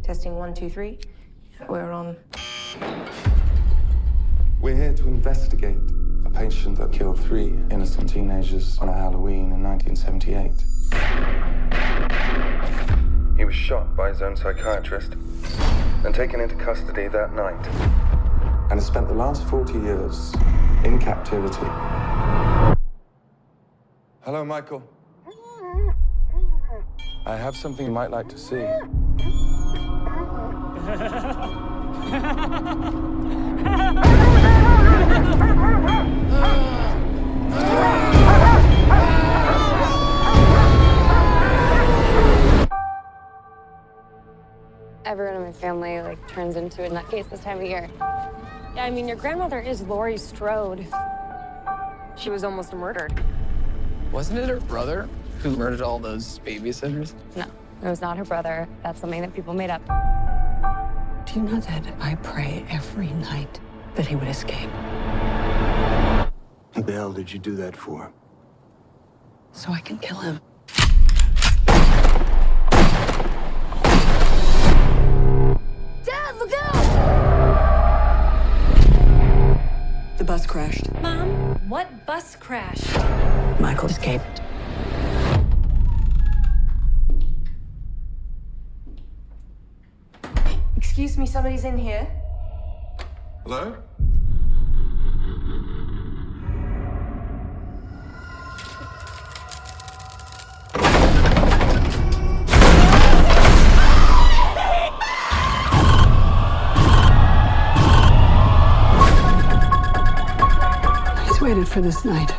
Testing 1, 2, 3. We're on. We're here to investigate a patient that killed 3 innocent teenagers on a Halloween in 1978. He was shot by his own psychiatrist and taken into custody that night, and has spent the last 40 years in captivity. Hello, Michael. I have something you might like to see. Everyone in my family, turns into a nutcase this time of year. Yeah, I mean, your grandmother is Laurie Strode. She was almost murdered. Wasn't it her brother who murdered all those babysitters? No, it was not her brother. That's something that people made up. Do you know that I pray every night that he would escape? What the hell did you do that for? So I can kill him. Dad, look out! The bus crashed. Mom, what bus crash? Michael escaped. Excuse me, somebody's in here. Hello? He's waited for this night.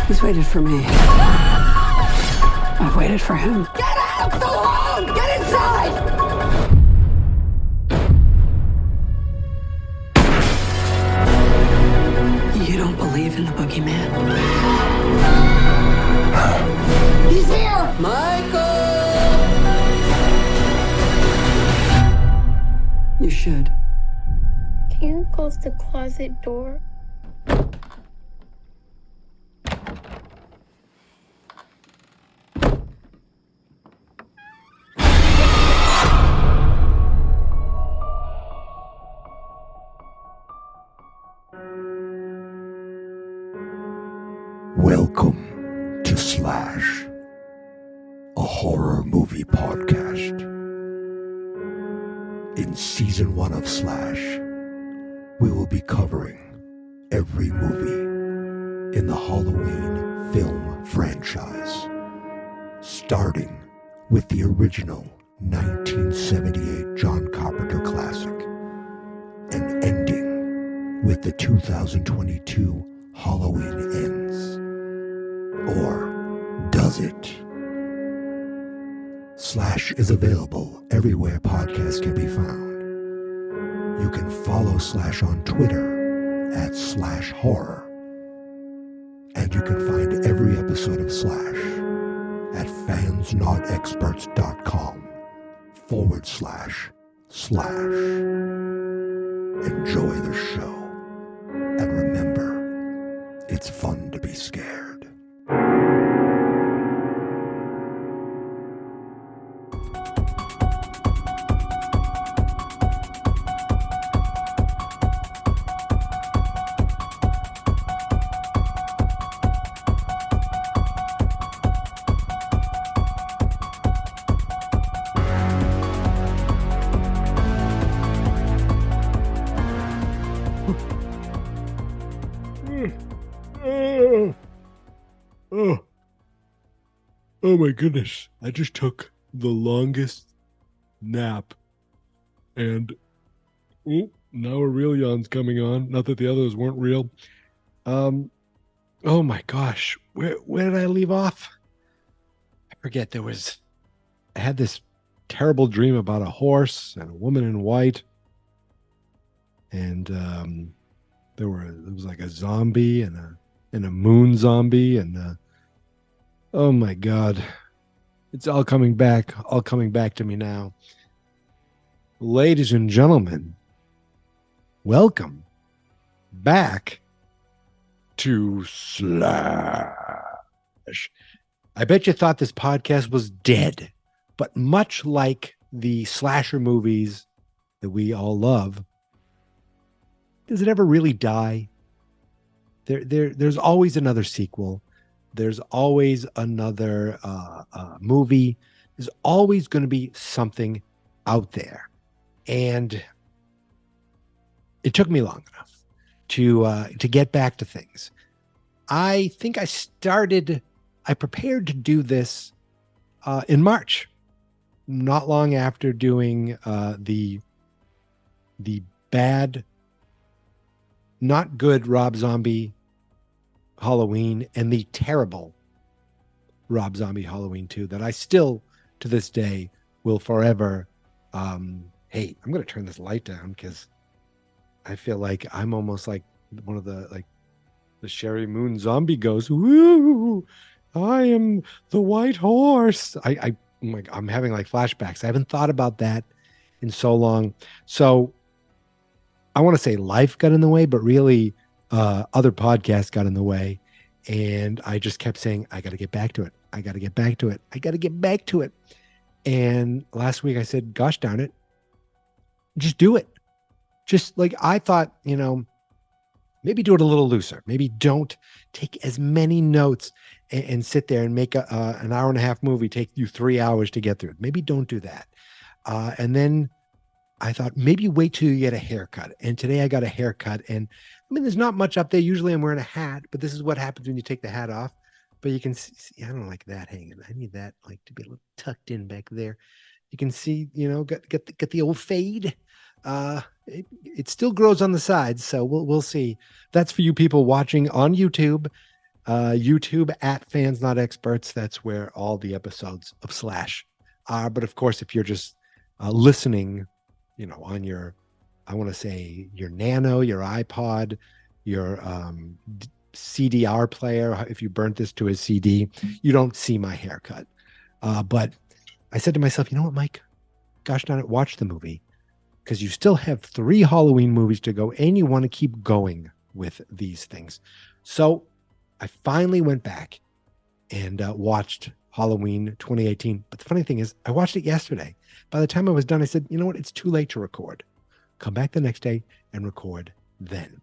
He's waited for me. I've waited for him. Get out! Go home! Get inside! You don't believe in the boogeyman? He's here! Michael! You should. Can you close the closet door? Welcome to Slash, a horror movie podcast. In season 1 of Slash, we will be covering every movie in the Halloween film franchise, starting with the original 1978 John Carpenter classic and ending with the 2022 Halloween Ends. Or does it? Slash is available everywhere podcasts can be found. You can follow Slash on Twitter at /horror. And you can find every episode of Slash at fansnotexperts.com//. Enjoy the show. And remember, it's fun to be scared. Oh my goodness. I just took the longest nap and now a real yawn's coming on. Not that the others weren't real. Oh my gosh. Where did I leave off? I forget. I had this terrible dream about a horse and a woman in white. And there was like a zombie and a moon zombie and oh my God. It's all coming back to me now. Ladies and gentlemen, welcome back to Slash. I bet you thought this podcast was dead But much like the slasher movies that we all love, does it ever really die? There's always another sequel. There's always another movie. There's always going to be something out there. And it took me long enough to get back to things. I think I prepared to do this in March, not long after doing the bad, not good Rob Zombie Halloween and the terrible Rob Zombie Halloween 2 that I still, to this day, will forever hate. I'm going to turn this light down because I feel like I'm almost like one of the Sherry Moon zombie ghosts. Woo! I am the white horse. I'm having like flashbacks. I haven't thought about that in so long. So I want to say life got in the way, but really other podcasts got in the way. And I just kept saying, I got to get back to it. I got to get back to it. I got to get back to it. And last week I said, gosh darn it, just do it. Just like I thought, maybe do it a little looser. Maybe don't take as many notes and sit there and make an hour and a half movie take you 3 hours to get through it. Maybe don't do that. And then I thought maybe wait till you get a haircut. And today I got a haircut. And I mean, there's not much up there. Usually I'm wearing a hat, but this is what happens when you take the hat off. But you can see, I don't like that hanging. I need that like to be a little tucked in back there. You can see, get the old fade. It still grows on the sides, so we'll see. That's for you people watching on YouTube. YouTube at Fans Not Experts. That's where all the episodes of Slash are. But of course, if you're just listening, on your, I want to say your Nano, your iPod, your CDR player, if you burnt this to a CD, you don't see my haircut. But I said to myself, you know what, Mike? Gosh darn it, watch the movie. Because you still have 3 Halloween movies to go and you want to keep going with these things. So I finally went back and watched Halloween 2018. But the funny thing is, I watched it yesterday. By the time I was done, I said, you know what? It's too late to record. Come back the next day and record then.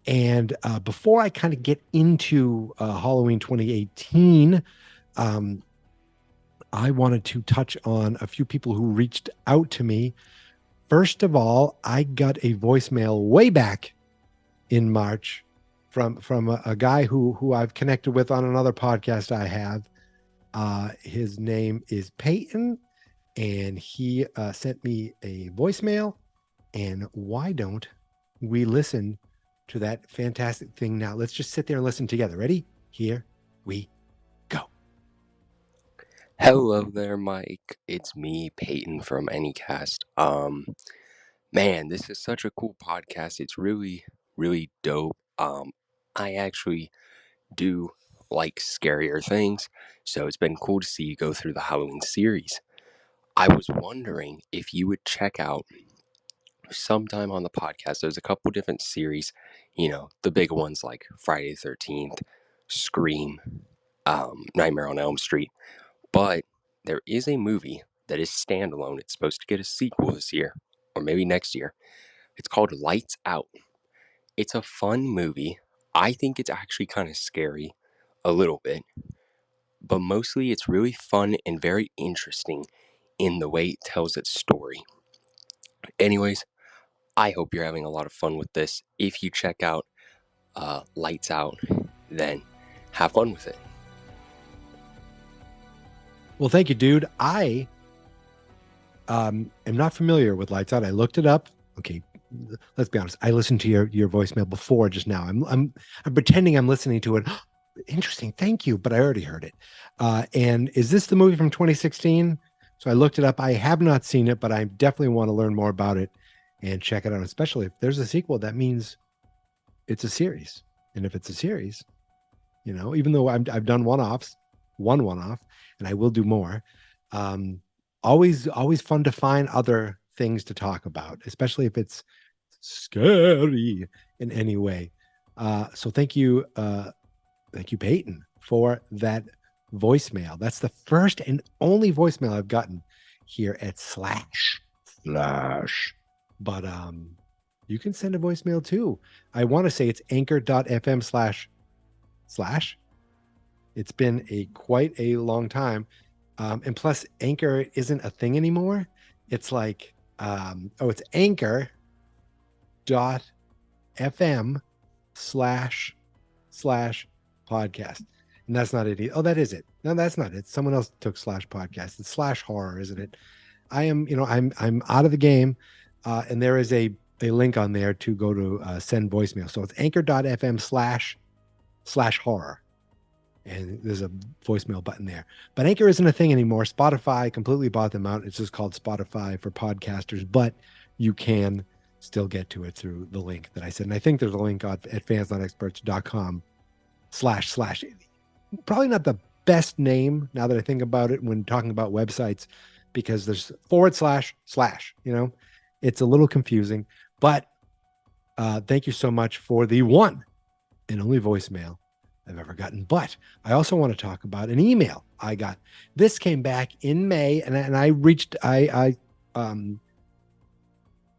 And before I kind of get into Halloween 2018, I wanted to touch on a few people who reached out to me. First of all, I got a voicemail way back in March from a guy who I've connected with on another podcast I have. His name is Patton, and he sent me a voicemail. And why don't we listen to that fantastic thing now? Let's just sit there and listen together. Ready? Here we go. Hello there, Mike. It's me, Patton from Anycast. Man, this is such a cool podcast. It's really, really dope. I actually do like scarier things, so it's been cool to see you go through the Halloween series. I was wondering if you would check out sometime on the podcast. There's a couple different series, the big ones like Friday the 13th, Scream, Nightmare on Elm Street. But there is a movie that is standalone. It's supposed to get a sequel this year, or maybe next year. It's called Lights Out. It's a fun movie. I think it's actually kind of scary, a little bit. But mostly it's really fun and very interesting in the way it tells its story. Anyways, I hope you're having a lot of fun with this. If you check out Lights Out, then have fun with it. Well, thank you, dude. I am not familiar with Lights Out. I looked it up. Okay, let's be honest. I listened to your voicemail before just now. I'm pretending I'm listening to it. Interesting. Thank you. But I already heard it. And is this the movie from 2016? So I looked it up. I have not seen it, but I definitely want to learn more about it and check it out. Especially if there's a sequel, that means it's a series. And if it's a series, even though I've done one-offs, one-off, and I will do more. Always fun to find other things to talk about, especially if it's scary in any way. So thank you, Peyton, for that voicemail. That's the first and only voicemail I've gotten here at slash. But you can send a voicemail too. I want to say it's anchor.fm slash. It's been quite a long time. And plus Anchor isn't a thing anymore. It's like, it's anchor.fm slash podcast. And that's not it. Oh, that is it. No, that's not it. Someone else took slash podcast. It's slash horror, isn't it? I'm out of the game. And there is a link on there to go to send voicemail. So it's anchor.fm slash horror. And there's a voicemail button there. But Anchor isn't a thing anymore. Spotify completely bought them out. It's just called Spotify for podcasters, but you can still get to it through the link that I said. And I think there's a link at fansnotexperts.com // Probably not the best name now that I think about it when talking about websites, because there's // it's a little confusing, but thank you so much for the one and only voicemail I've ever gotten. But I also want to talk about an email I got. This came back in May, and I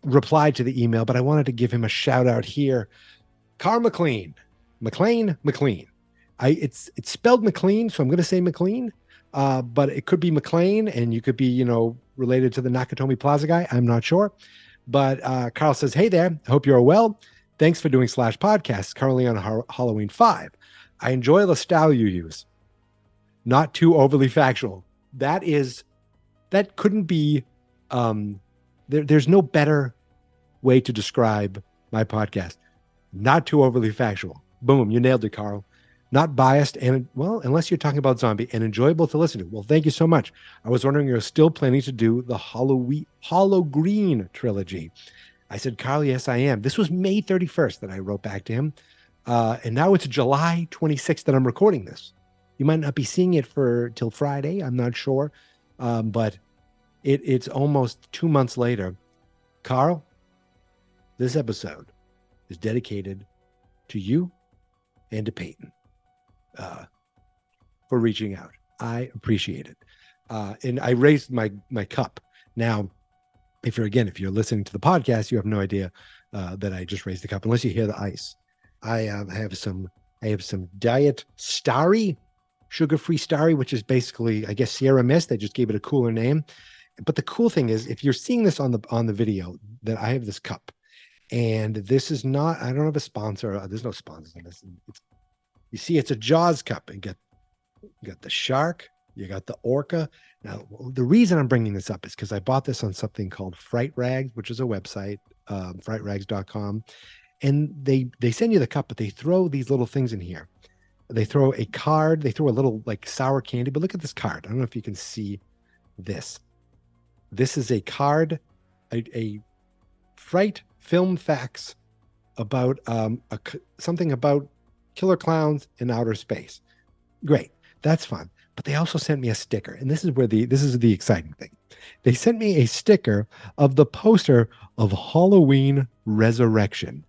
replied to the email, but I wanted to give him a shout out here. Carl McLean. It's spelled McLean, so I'm going to say McLean, but it could be McLean, and you could be, related to the Nakatomi Plaza guy. I'm not sure. But Carl says, hey there, I hope you're well. Thanks for doing / podcasts currently on Halloween 5. I enjoy the style you use. Not too overly factual. That couldn't be, there's no better way to describe my podcast. Not too overly factual. Boom, you nailed it, Carl. Not biased, and unless you're talking about zombie, and enjoyable to listen to. Well, thank you so much. I was wondering you're still planning to do the Halloween trilogy. I said, Carl, yes, I am. This was May 31st that I wrote back to him. And now it's July 26th that I'm recording this. You might not be seeing it till Friday. I'm not sure. But it's almost 2 months later. Carl, this episode is dedicated to you and to Patton. For reaching out. I appreciate it. And I raised my cup. Now, if you're listening to the podcast, you have no idea that I just raised the cup, unless you hear the ice. I have some Diet Starry, sugar-free Starry, which is basically, I guess, Sierra Mist. They just gave it a cooler name. But the cool thing is, if you're seeing this on the video, that I have this cup, and this is not, I don't have a sponsor. There's no sponsors on this. You see, it's a Jaws cup. You got the shark, you got the orca. Now, the reason I'm bringing this up is because I bought this on something called Fright Rags, which is a website, frightrags.com. And they send you the cup, but they throw these little things in here. They throw a card. They throw a little like sour candy. But look at this card. I don't know if you can see this. This is a card, a Fright film facts about something about killer clowns in outer space. Great. That's fun. But they also sent me a sticker. And this is the exciting thing. They sent me a sticker of the poster of Halloween Resurrection.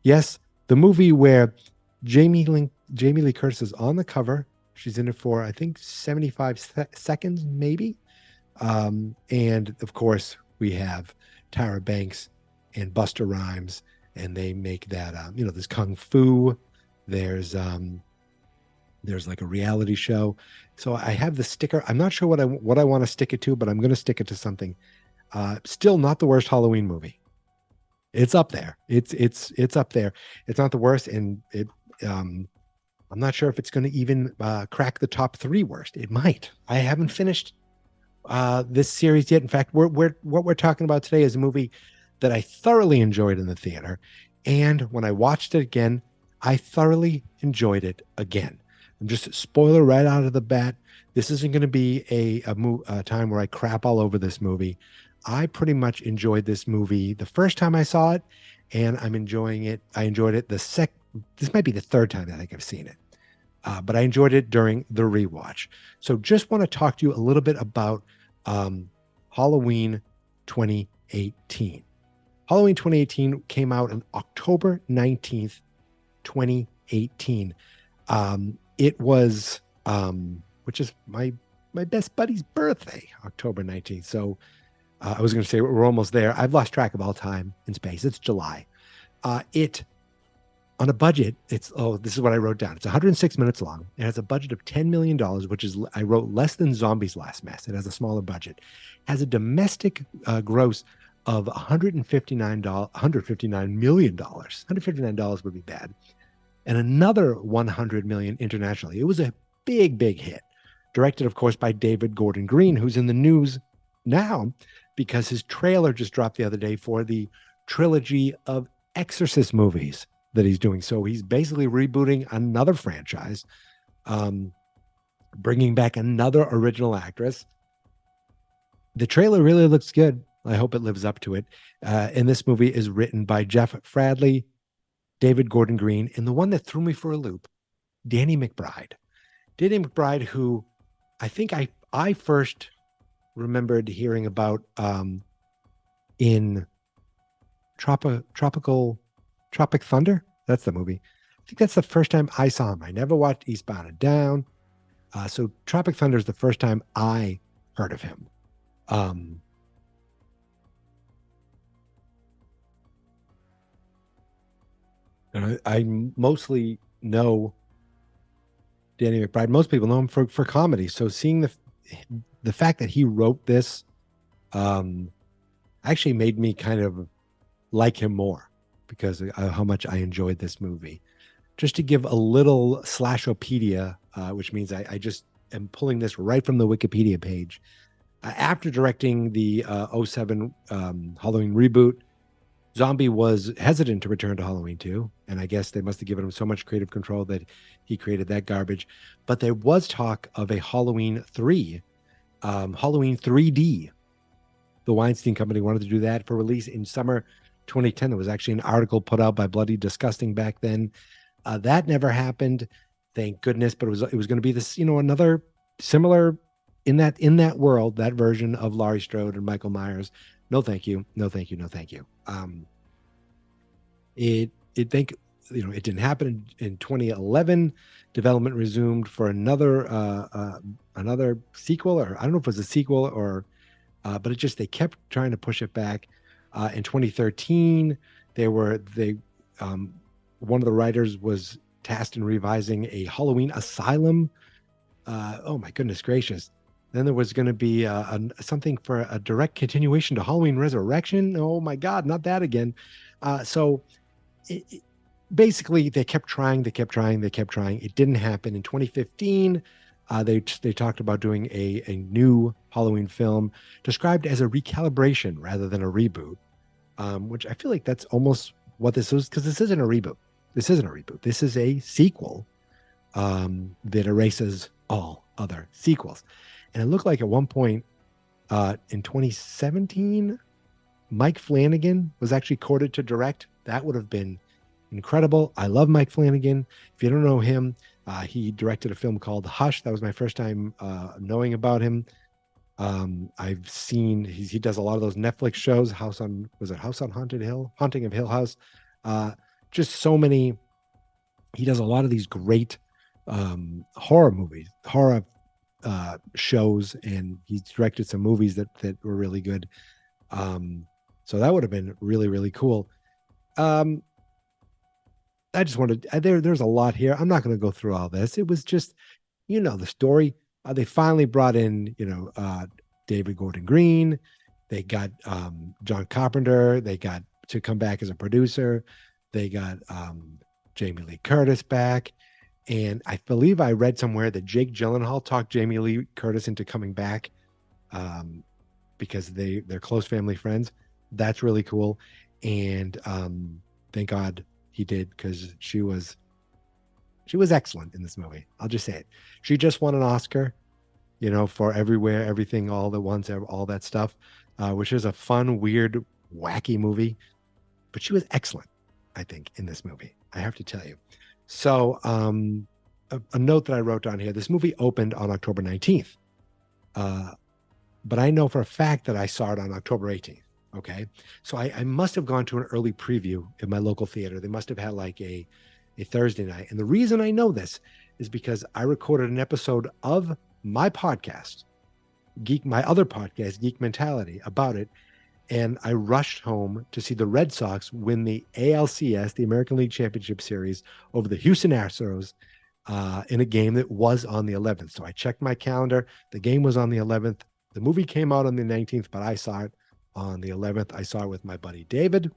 Yes, the movie where Jamie Lee Curtis is on the cover. She's in it for, I think, 75 seconds, maybe. And of course, we have Tyra Banks and Busta Rhymes, and they make that, there's Kung Fu. There's like a reality show. So I have the sticker. I'm not sure what I want to stick it to, but I'm going to stick it to something. Still not the worst Halloween movie. It's up there. It's up there. It's not the worst, and I'm not sure if it's going to even crack the top 3 worst. It might. I haven't finished this series yet. In fact, what we're talking about today is a movie that I thoroughly enjoyed in the theater, and when I watched it again, I thoroughly enjoyed it again. I'm just spoiler right out of the bat. This isn't going to be a time where I crap all over this movie. I pretty much enjoyed this movie the first time I saw it, and I'm enjoying it. I enjoyed it this might be the 3rd time I think I've seen it, but I enjoyed it during the rewatch. So just want to talk to you a little bit about Halloween 2018. Halloween 2018 came out on October 19th, 2018. It was which is my best buddy's birthday, October 19th. So I was going to say we're almost there. I've lost track of all time in space. It's July. It on a budget, this is what I wrote down. It's 106 minutes long. It has a budget of $10 million, which is, I wrote, less than Zombie's Last Mess. It has a smaller budget. Has a domestic gross of $159 million. $159 would be bad. And another $100 million internationally. It was a big, big hit. Directed, of course, by David Gordon Green, who's in the news now because his trailer just dropped the other day for the trilogy of Exorcist movies that he's doing. So he's basically rebooting another franchise, bringing back another original actress. The trailer really looks good. I hope it lives up to it. And this movie is written by Jeff Fradley, David Gordon Green, and the one that threw me for a loop, Danny McBride. Danny McBride, who I think I first remembered hearing about in Tropic Thunder. That's the movie. I think that's the first time I saw him. I never watched Eastbound and Down. So Tropic Thunder is the first time I heard of him. And I mostly know Danny McBride. Most people know him for comedy. So seeing the fact that he wrote this actually made me kind of like him more because of how much I enjoyed this movie. Just to give a little slashopedia, which means I just am pulling this right from the Wikipedia page. After directing the 07 Halloween reboot, Zombie was hesitant to return to Halloween 2, and I guess they must have given him so much creative control that he created that garbage. But there was talk of a Halloween 3, Halloween 3D. The Weinstein Company wanted to do that for release in summer 2010. There was actually an article put out by Bloody Disgusting back then. That never happened, thank goodness. But it was going to be this, another similar in that world, that version of Laurie Strode and Michael Myers. No, thank you. No, thank you. No, thank you. It didn't happen in 2011. Development resumed for another sequel, or I don't know if it was a sequel or, but they kept trying to push it back. In 2013, one of the writers was tasked in revising a Halloween Asylum. Oh my goodness gracious. Then there was going to be something for a direct continuation to Halloween Resurrection. Oh my God, not that again. Basically, they kept trying. It didn't happen. In 2015, they talked about doing a new Halloween film described as a recalibration rather than a reboot, which I feel like that's almost what this is, because this isn't a reboot. This is a sequel that erases all other sequels. And it looked like at one point in 2017, Mike Flanagan was actually courted to direct. That would have been incredible. I love Mike Flanagan. If you don't know him, he directed a film called Hush. That was my first time knowing about him. I've seen he does a lot of those Netflix shows. House on Haunted Hill, Haunting of Hill House. Just so many. He does a lot of these great horror movies, horror shows, and he's directed some movies that were really good. So that would have been really, really cool. I just wanted there's a lot here. I'm not going to go through all this. It was just, the story. They finally brought in, David Gordon Green. They got John Carpenter. They got to come back as a producer. They got Jamie Lee Curtis back. And I believe I read somewhere that Jake Gyllenhaal talked Jamie Lee Curtis into coming back because they're close family friends. That's really cool. And thank God he did, because she was excellent in this movie. I'll just say it. She just won an Oscar, for Everywhere, Everything, All at Once, all that stuff, which is a fun, weird, wacky movie. But she was excellent, I think, in this movie. I have to tell you. So a note that I wrote down here, this movie opened on October 19th. But I know for a fact that I saw it on October 18th. Okay. So I must have gone to an early preview in my local theater. They must have had like a Thursday night. And the reason I know this is because I recorded an episode of my podcast, my other podcast, Geek Mentality, about it. And I rushed home to see the Red Sox win the ALCS, the American League Championship Series, over the Houston Astros in a game that was on the 11th. So I checked my calendar. The game was on the 11th. The movie came out on the 19th, but I saw it on the 11th. I saw it with my buddy David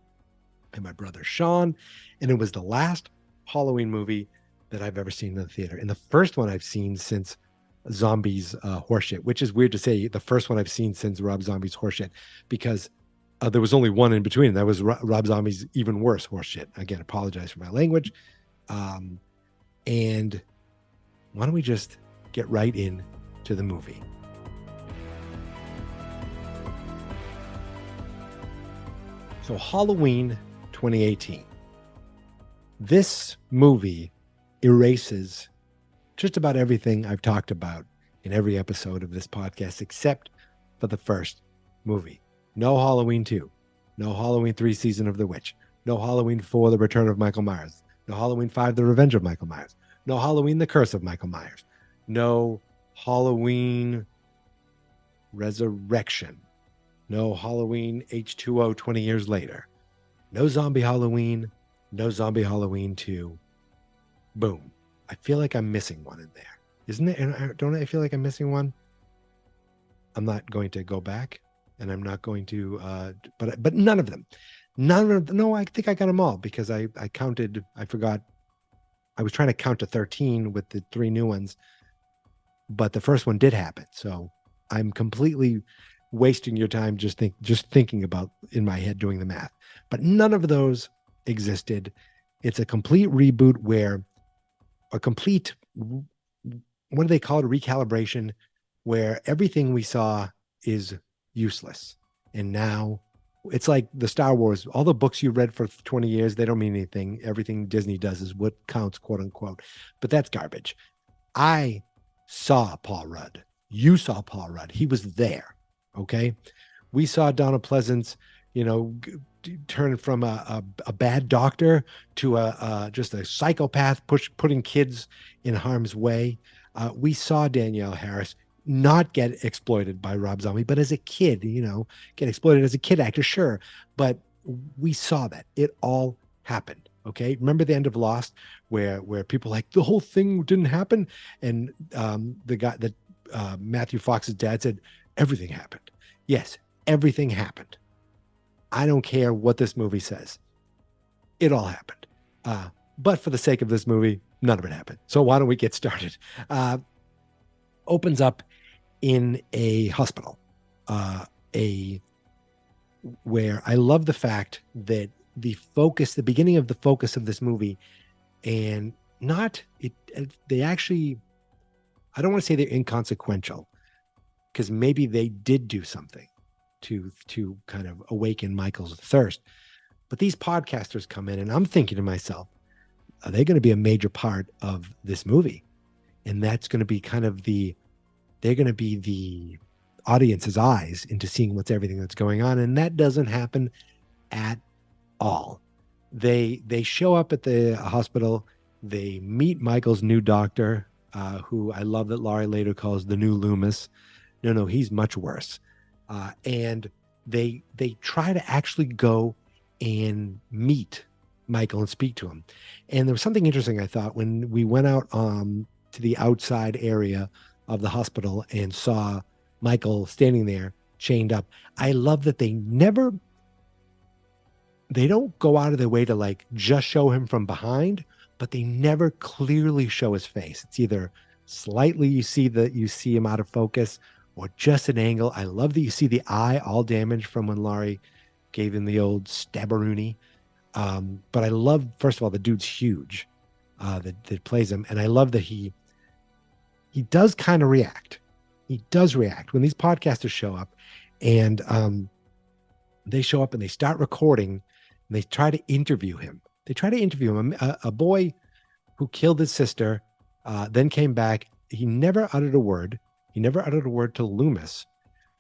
and my brother Sean. And it was the last Halloween movie that I've ever seen in the theater. And the first one I've seen since Zombies Horseshit, which is weird to say, the first one I've seen since Rob Zombie's Horseshit, because there was only one in between. That was Rob Zombie's even worse horseshit. Again, apologize for my language. And why don't we just get right in to the movie? So Halloween 2018. This movie erases just about everything I've talked about in every episode of this podcast, except for the first movie. No Halloween 2, no Halloween 3 Season of the Witch, no Halloween 4 The Return of Michael Myers, no Halloween 5 The Revenge of Michael Myers, no Halloween The Curse of Michael Myers, no Halloween Resurrection, no Halloween H2O 20 years later, no Zombie Halloween, no Zombie Halloween 2. Boom. I feel like I'm missing one in there. Isn't it? And don't I feel like I'm missing one? I'm not going to go back. And I'm not going to, but none of them. No, I think I got them all because I counted, I forgot. I was trying to count to 13 with the 3 new ones, but the first one did happen. So I'm completely wasting your time just thinking about in my head doing the math. But none of those existed. It's a complete reboot what do they call it? Recalibration, where everything we saw is useless. And now it's like the Star Wars, all the books you read for 20 years, they don't mean anything. Everything Disney does is what counts, quote unquote. But that's garbage. I saw Paul Rudd. You saw Paul Rudd. He was there. Okay. We saw Donald Pleasance, turn from a bad doctor to just a psychopath putting kids in harm's way. We saw Danielle Harris not get exploited by Rob Zombie, but as a kid, get exploited as a kid actor, sure. But we saw that. It all happened. Okay. Remember the end of Lost where people like the whole thing didn't happen? And the guy that Matthew Fox's dad said, everything happened. Yes, everything happened. I don't care what this movie says. It all happened. But for the sake of this movie, none of it happened. So why don't we get started? Opens up in a hospital, where I love the fact that the beginning of the focus of this movie, and they actually, I don't want to say they're inconsequential, because maybe they did do something to kind of awaken Michael's thirst. But these podcasters come in, and I'm thinking to myself, are they going to be a major part of this movie? And that's going to be they're going to be the audience's eyes into seeing everything that's going on. And that doesn't happen at all. They show up at the hospital. They meet Michael's new doctor, who I love that Laurie later calls the new Loomis. No, he's much worse. And they try to actually go and meet Michael and speak to him. And there was something interesting, I thought, when we went out to the outside area of the hospital and saw Michael standing there chained up. I love that they don't go out of their way to just show him from behind, but they never clearly show his face. It's either slightly you see him out of focus or just an angle. I love that you see the eye all damaged from when Laurie gave him the old stabberoonie. But I love, first of all, the dude's huge that plays him. And I love that he does kind of react. He does react when these podcasters show up, and they show up and they start recording and they try to interview him. A boy who killed his sister, then came back. He never uttered a word. He never uttered a word to Loomis.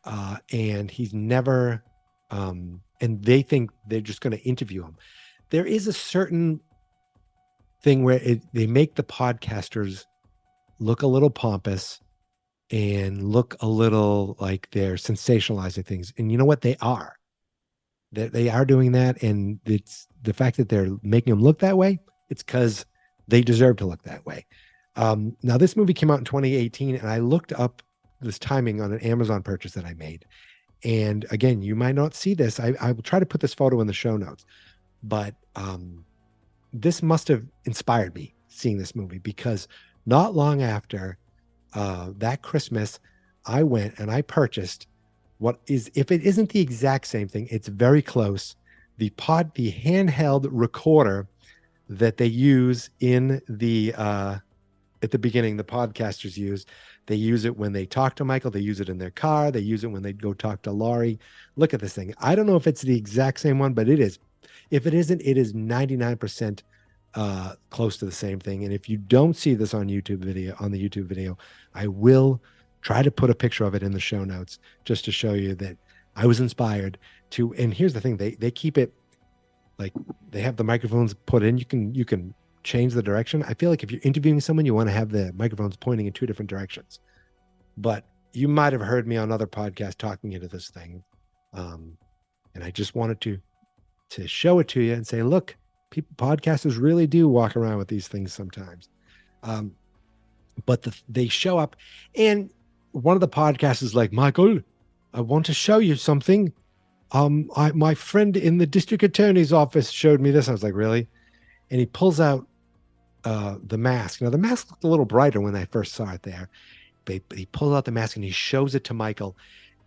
And he's never, and they think they're just going to interview him. There is a certain thing where they make the podcasters look a little pompous and look a little like they're sensationalizing things. And you know what? They are. They are doing that. And it's the fact that they're making them look that way. It's because they deserve to look that way. Now, this movie came out in 2018, and I looked up this timing on an Amazon purchase that I made. And again, you might not see this. I will try to put this photo in the show notes. But this must have inspired me seeing this movie, because not long after that Christmas, I went and I purchased what is, if it isn't the exact same thing, it's very close. The handheld recorder that they use in the at the beginning, the podcasters use. They use it when they talk to Michael. They use it in their car. They use it when they go talk to Laurie. Look at this thing. I don't know if it's the exact same one, but it is. If it isn't, it is 99% close to the same thing. And if you don't see this on the YouTube video, I will try to put a picture of it in the show notes just to show you that I was inspired to. And here's the thing: they keep it like they have the microphones put in. You can change the direction. I feel like if you're interviewing someone, you want to have the microphones pointing in two different directions. But you might have heard me on other podcasts talking into this thing, and I just wanted to show it to you and say, look, podcasters really do walk around with these things sometimes. But they show up, and one of the podcasts is like, Michael, I want to show you something. My friend in the district attorney's office showed me this. I was like, really? And he pulls out the mask. Now, the mask looked a little brighter when I first saw it there. But he pulls out the mask and he shows it to Michael.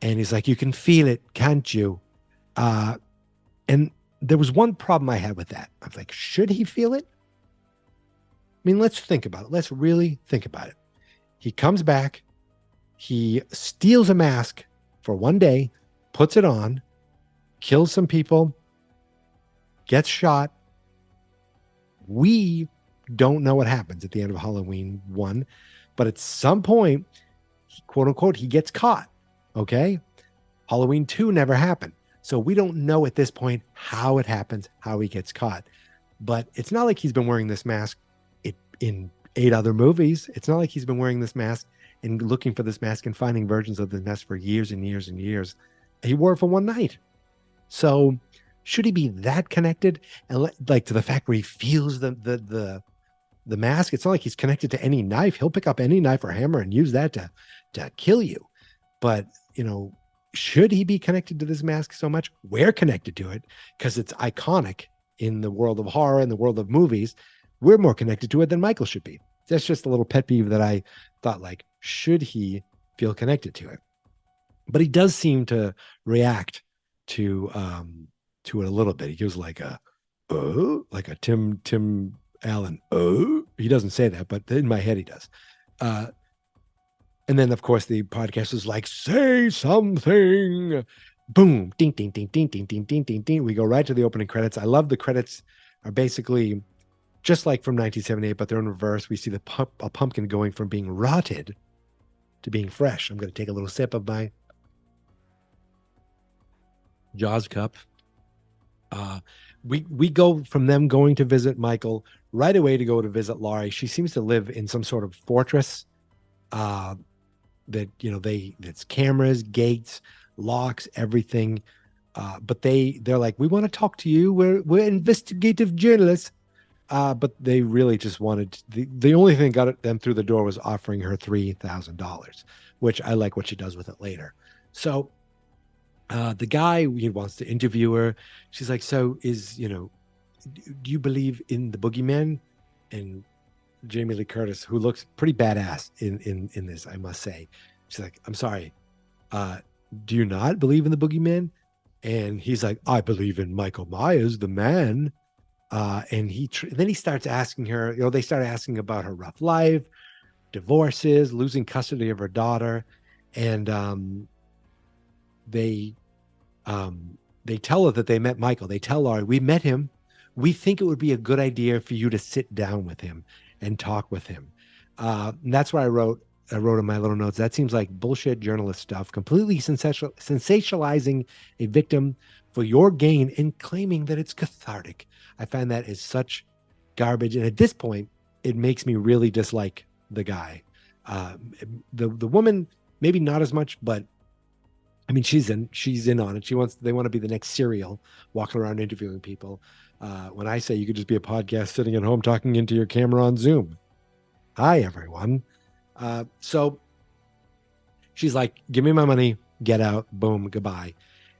And he's like, you can feel it, can't you? And there was one problem I had with that. I was like, should he feel it? I mean, let's think about it. Let's really think about it. He comes back. He steals a mask for one day, puts it on, kills some people, gets shot. We don't know what happens at the end of Halloween 1, but at some point, quote unquote, he gets caught. Okay. Halloween 2 never happened. So we don't know at this point how it happens, how he gets caught. But it's not like he's been wearing this mask in 8 other movies. It's not like he's been wearing this mask and looking for this mask and finding versions of this mask for years and years and years. He wore it for one night. So should he be that connected? And like to the fact where he feels the mask? It's not like he's connected to any knife. He'll pick up any knife or hammer and use that to kill you. But, you know, should he be connected to this mask so much? We're connected to it because it's iconic in the world of horror, in the world of movies. We're more connected to it than Michael should be. That's just a little pet peeve that I thought, like, should he feel connected to it? But he does seem to react to it a little bit. He gives like a Tim Allen. He doesn't say that, but in my head he does. And then of course the podcast is like, say something. Boom, ding, ding, ding, ding, ding, ding, ding, ding, ding. We go right to the opening credits. I love the credits are basically just like from 1978, but they're in reverse. We see a pumpkin going from being rotted to being fresh. I'm going to take a little sip of my Jaws cup. We go from them going to visit Michael right away to go to visit Laurie. She seems to live in some sort of fortress that, you know, it's cameras, gates, locks, everything. But they're like, we want to talk to you. We're investigative journalists. But they really just wanted the only thing that got them through the door was offering her $3,000, which I like what she does with it later. So the guy, he wants to interview her. She's like, so do you believe in the boogeyman? And Jamie Lee Curtis, who looks pretty badass in this, I must say. She's like, I'm sorry. Do you not believe in the boogeyman? And he's like, I believe in Michael Myers, the man. And then he starts asking her, they start asking about her rough life, divorces, losing custody of her daughter. And they tell her that they met Michael. They tell Laurie, we met him. We think it would be a good idea for you to sit down with him and talk with him. And that's what I wrote in my little notes. That seems like bullshit journalist stuff, completely sensationalizing a victim for your gain and claiming that it's cathartic. I find that is such garbage. And at this point, it makes me really dislike the guy. The woman maybe not as much, but I mean she's in on it. They want to be the next Serial, walking around interviewing people. When I say you could just be a podcast sitting at home talking into your camera on Zoom. Hi everyone. So she's like, give me my money, get out, boom, goodbye.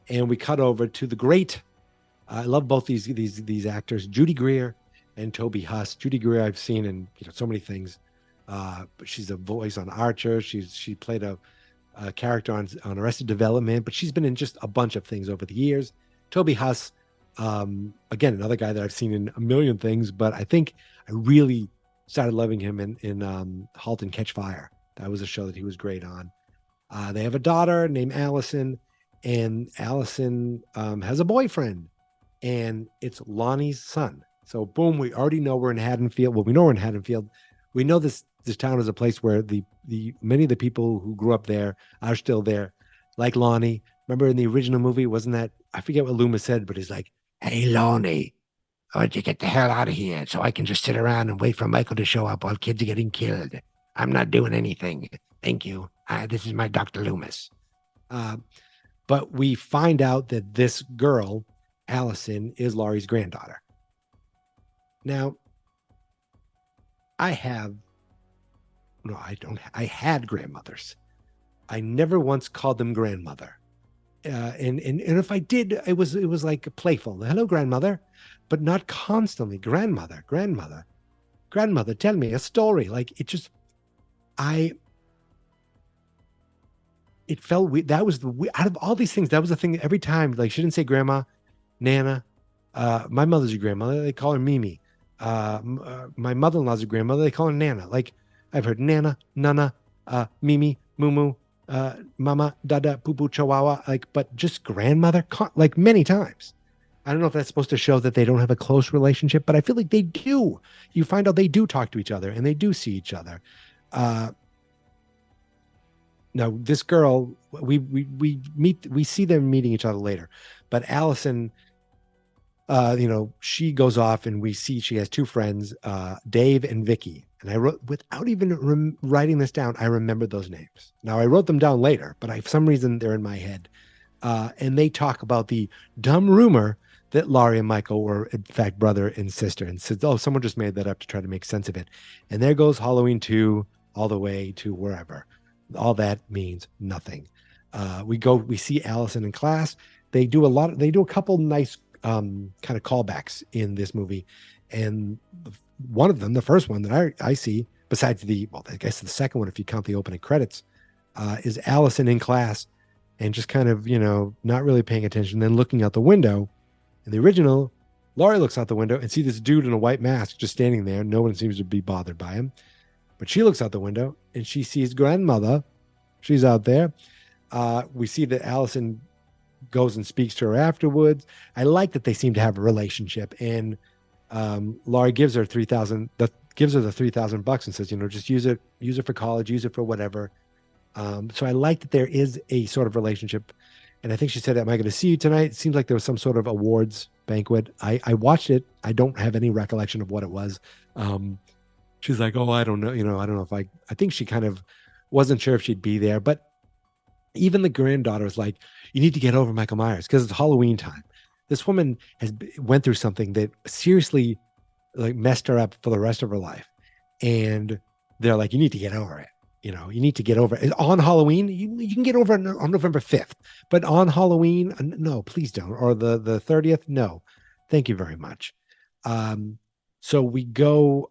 And we cut over to the great, I love both these actors, Judy Greer and Toby Huss. Judy Greer I've seen in so many things. But she's a voice on Archer. She played a character on Arrested Development, but she's been in just a bunch of things over the years. Toby Huss, again, another guy that I've seen in a million things, but I think I really started loving him in Halt and Catch Fire. That was a show that he was great on. They have a daughter named Allison, and Allison has a boyfriend, and it's Lonnie's son. So boom, we already know we're in Haddonfield. Well, we know we're in Haddonfield. We know this town is a place where the many of the people who grew up there are still there, like Lonnie. Remember in the original movie, wasn't that, I forget what Loomis said, but he's like, "Hey, Lonnie, why don't you get the hell out of here so I can just sit around and wait for Michael to show up while kids are getting killed? I'm not doing anything. Thank you. This is my Dr. Loomis." But we find out that this girl, Allison, is Laurie's granddaughter. Now, I had grandmothers. I never once called them grandmother. And if I did, it was like playful. Hello, grandmother, but not constantly. Grandmother, tell me a story. Like it just, it felt weird. That was out of all these things, that was the thing every time. Like she didn't say grandma, Nana. My mother's a grandmother. They call her Mimi. My mother-in-law's a grandmother. They call her Nana. Like I've heard Nana, Nana, Mimi, Mumu, Mama, Dada, Poo Poo, Chihuahua. Like, but just grandmother, like many times. I don't know if that's supposed to show that they don't have a close relationship, but I feel like they do. You find out they do talk to each other and they do see each other. Now this girl, we see them meeting each other later, but Allison, she goes off and we see she has two friends, Dave and Vicky. And I wrote, without even writing this down, I remember those names. Now I wrote them down later, but for some reason they're in my head. And they talk about the dumb rumor that Laurie and Michael were in fact brother and sister, and said, "Oh, someone just made that up to try to make sense of it." And there goes Halloween 2 all the way to wherever. All that means nothing. We see Allison in class. They do a couple nice kind of callbacks in this movie, and one of them, the first one that I see, besides I guess the second one if you count the opening credits, is Allison in class and just kind of not really paying attention, then looking out the window. In the original, Laurie looks out the window and see this dude in a white mask just standing there. No one seems to be bothered by him, but she looks out the window and she sees grandmother. She's out there. We see that Allison goes and speaks to her afterwards. I like that they seem to have a relationship, and Laurie gives her the $3,000 and says, just use it for college, use it for whatever. So I like that there is a sort of relationship. And I think she said, "Am I going to see you tonight?" It seems like there was some sort of awards banquet. I watched it. I don't have any recollection of what it was. She's like, "Oh, I don't know. I don't know if I think she kind of wasn't sure if she'd be there." But even the granddaughter was like, "You need to get over Michael Myers because it's Halloween time." This woman went through something that seriously like messed her up for the rest of her life. And they're like, "You need to get over it. You need to get over it. On Halloween, you can get over it on November 5th, but on Halloween, no, please don't. Or the 30th, no. Thank you very much." So we go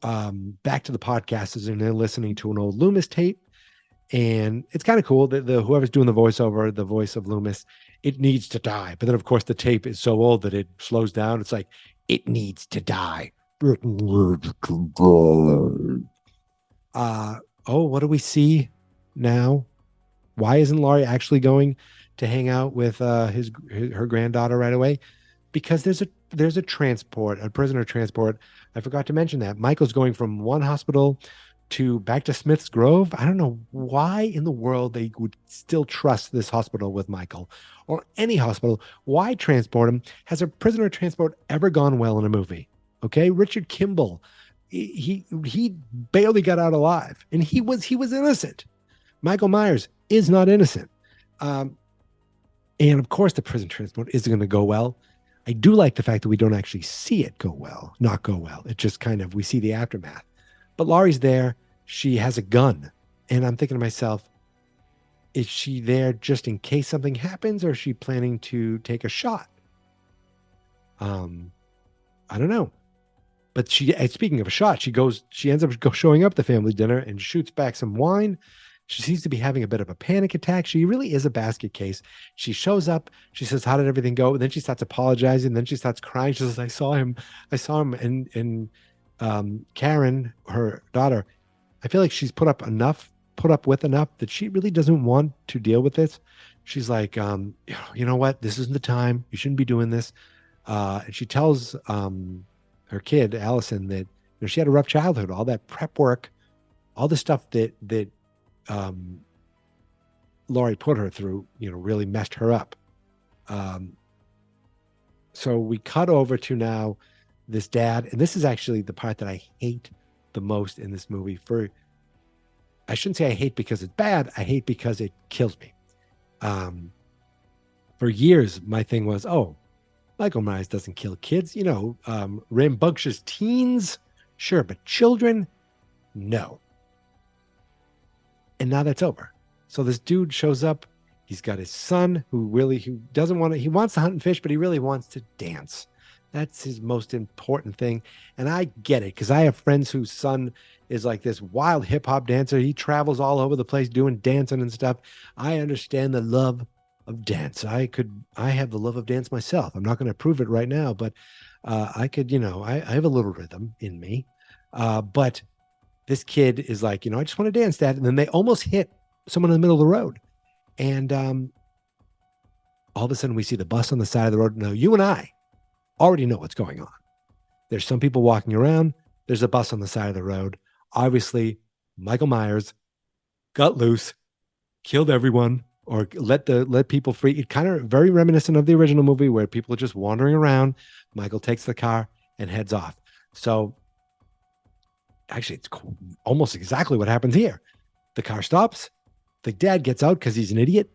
back to the podcasters and they're listening to an old Loomis tape. And it's kind of cool that whoever's doing the voiceover, the voice of Loomis, it needs to die. But then, of course, the tape is so old that it slows down. It's like, it needs to die. What do we see now? Why isn't Laurie actually going to hang out with her granddaughter right away? Because there's a prisoner transport. I forgot to mention that. Michael's going from one hospital back to Smith's Grove. I don't know why in the world they would still trust this hospital with Michael or any hospital. Why transport him? Has a prisoner transport ever gone well in a movie? Okay. Richard Kimball he barely got out alive, and he was innocent. Michael Myers is not innocent. And of course, the prison transport isn't going to go well. I do like the fact that we don't actually see it not go well. It just kind of, we see the aftermath. But Laurie's there. She has a gun. And I'm thinking to myself, is she there just in case something happens, or is she planning to take a shot? I don't know. But speaking of a shot, she ends up showing up at the family dinner and shoots back some wine. She seems to be having a bit of a panic attack. She really is a basket case. She shows up. She says, "How did everything go?" And then she starts apologizing. Then she starts crying. She says, I saw him. And Karen, her daughter, I feel like she's put up with enough that she really doesn't want to deal with this. She's like, you know what? This isn't the time. You shouldn't be doing this. And she tells her kid, Allison, that she had a rough childhood. All that prep work, all the stuff that Laurie put her through, really messed her up. So we cut over to now this dad, and this is actually the part that I hate the most in this movie. I shouldn't say I hate because it's bad. I hate because it kills me. For years, my thing was, Michael Myers doesn't kill kids. Rambunctious teens, sure, but children, no. And now that's over. So this dude shows up. He's got his son who wants to hunt and fish, but he really wants to dance. That's his most important thing. And I get it, because I have friends whose son is like this wild hip hop dancer. He travels all over the place doing dancing and stuff. I understand the love of dance. I have the love of dance myself. I'm not going to prove it right now, but I could, I have a little rhythm in me. But this kid is like, I just want to dance, Dad. And then they almost hit someone in the middle of the road. And all of a sudden we see the bus on the side of the road. Now, you and I already know what's going on. There's some people walking around. There's a bus on the side of the road. Obviously, Michael Myers got loose, killed everyone, or let people free. It kind of very reminiscent of the original movie where people are just wandering around. Michael takes the car and heads off. So actually, it's almost exactly what happens here. The car stops. The dad gets out because he's an idiot.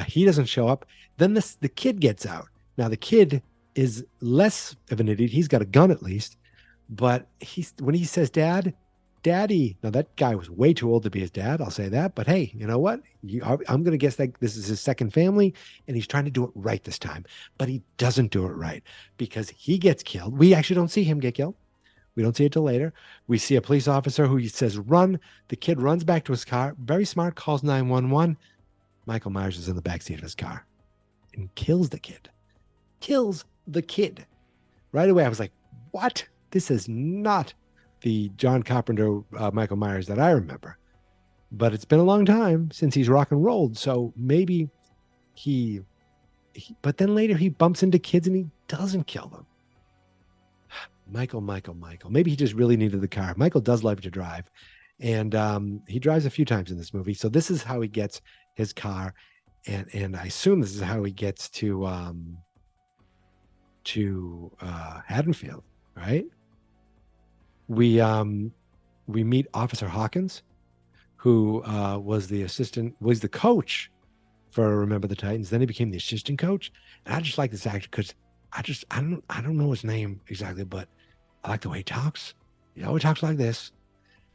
He doesn't show up. Then the kid gets out. Now, the kid is less of an idiot. He's got a gun at least. But when he says, Daddy, now that guy was way too old to be his dad. I'll say that. But hey, you know what? I'm going to guess that this is his second family, and he's trying to do it right this time. But he doesn't do it right because he gets killed. We actually don't see him get killed. We don't see it till later. We see a police officer who says, run. The kid runs back to his car. Very smart, calls 911. Michael Myers is in the backseat of his car and kills the kid. Kills the kid. Right away, I was like, what? This is not the John Carpenter Michael Myers that I remember. But it's been a long time since he's rock and rolled. So maybe but then later he bumps into kids and he doesn't kill them. Michael. Maybe he just really needed the car. Michael does love to drive. And he drives a few times in this movie. So this is how he gets his car. And I assume this is how he gets to Haddonfield, right? We meet Officer Hawkins, who was the coach for Remember the Titans. Then he became the assistant coach. And I just like this actor because I don't know his name exactly, but I like the way he talks. He always talks like this.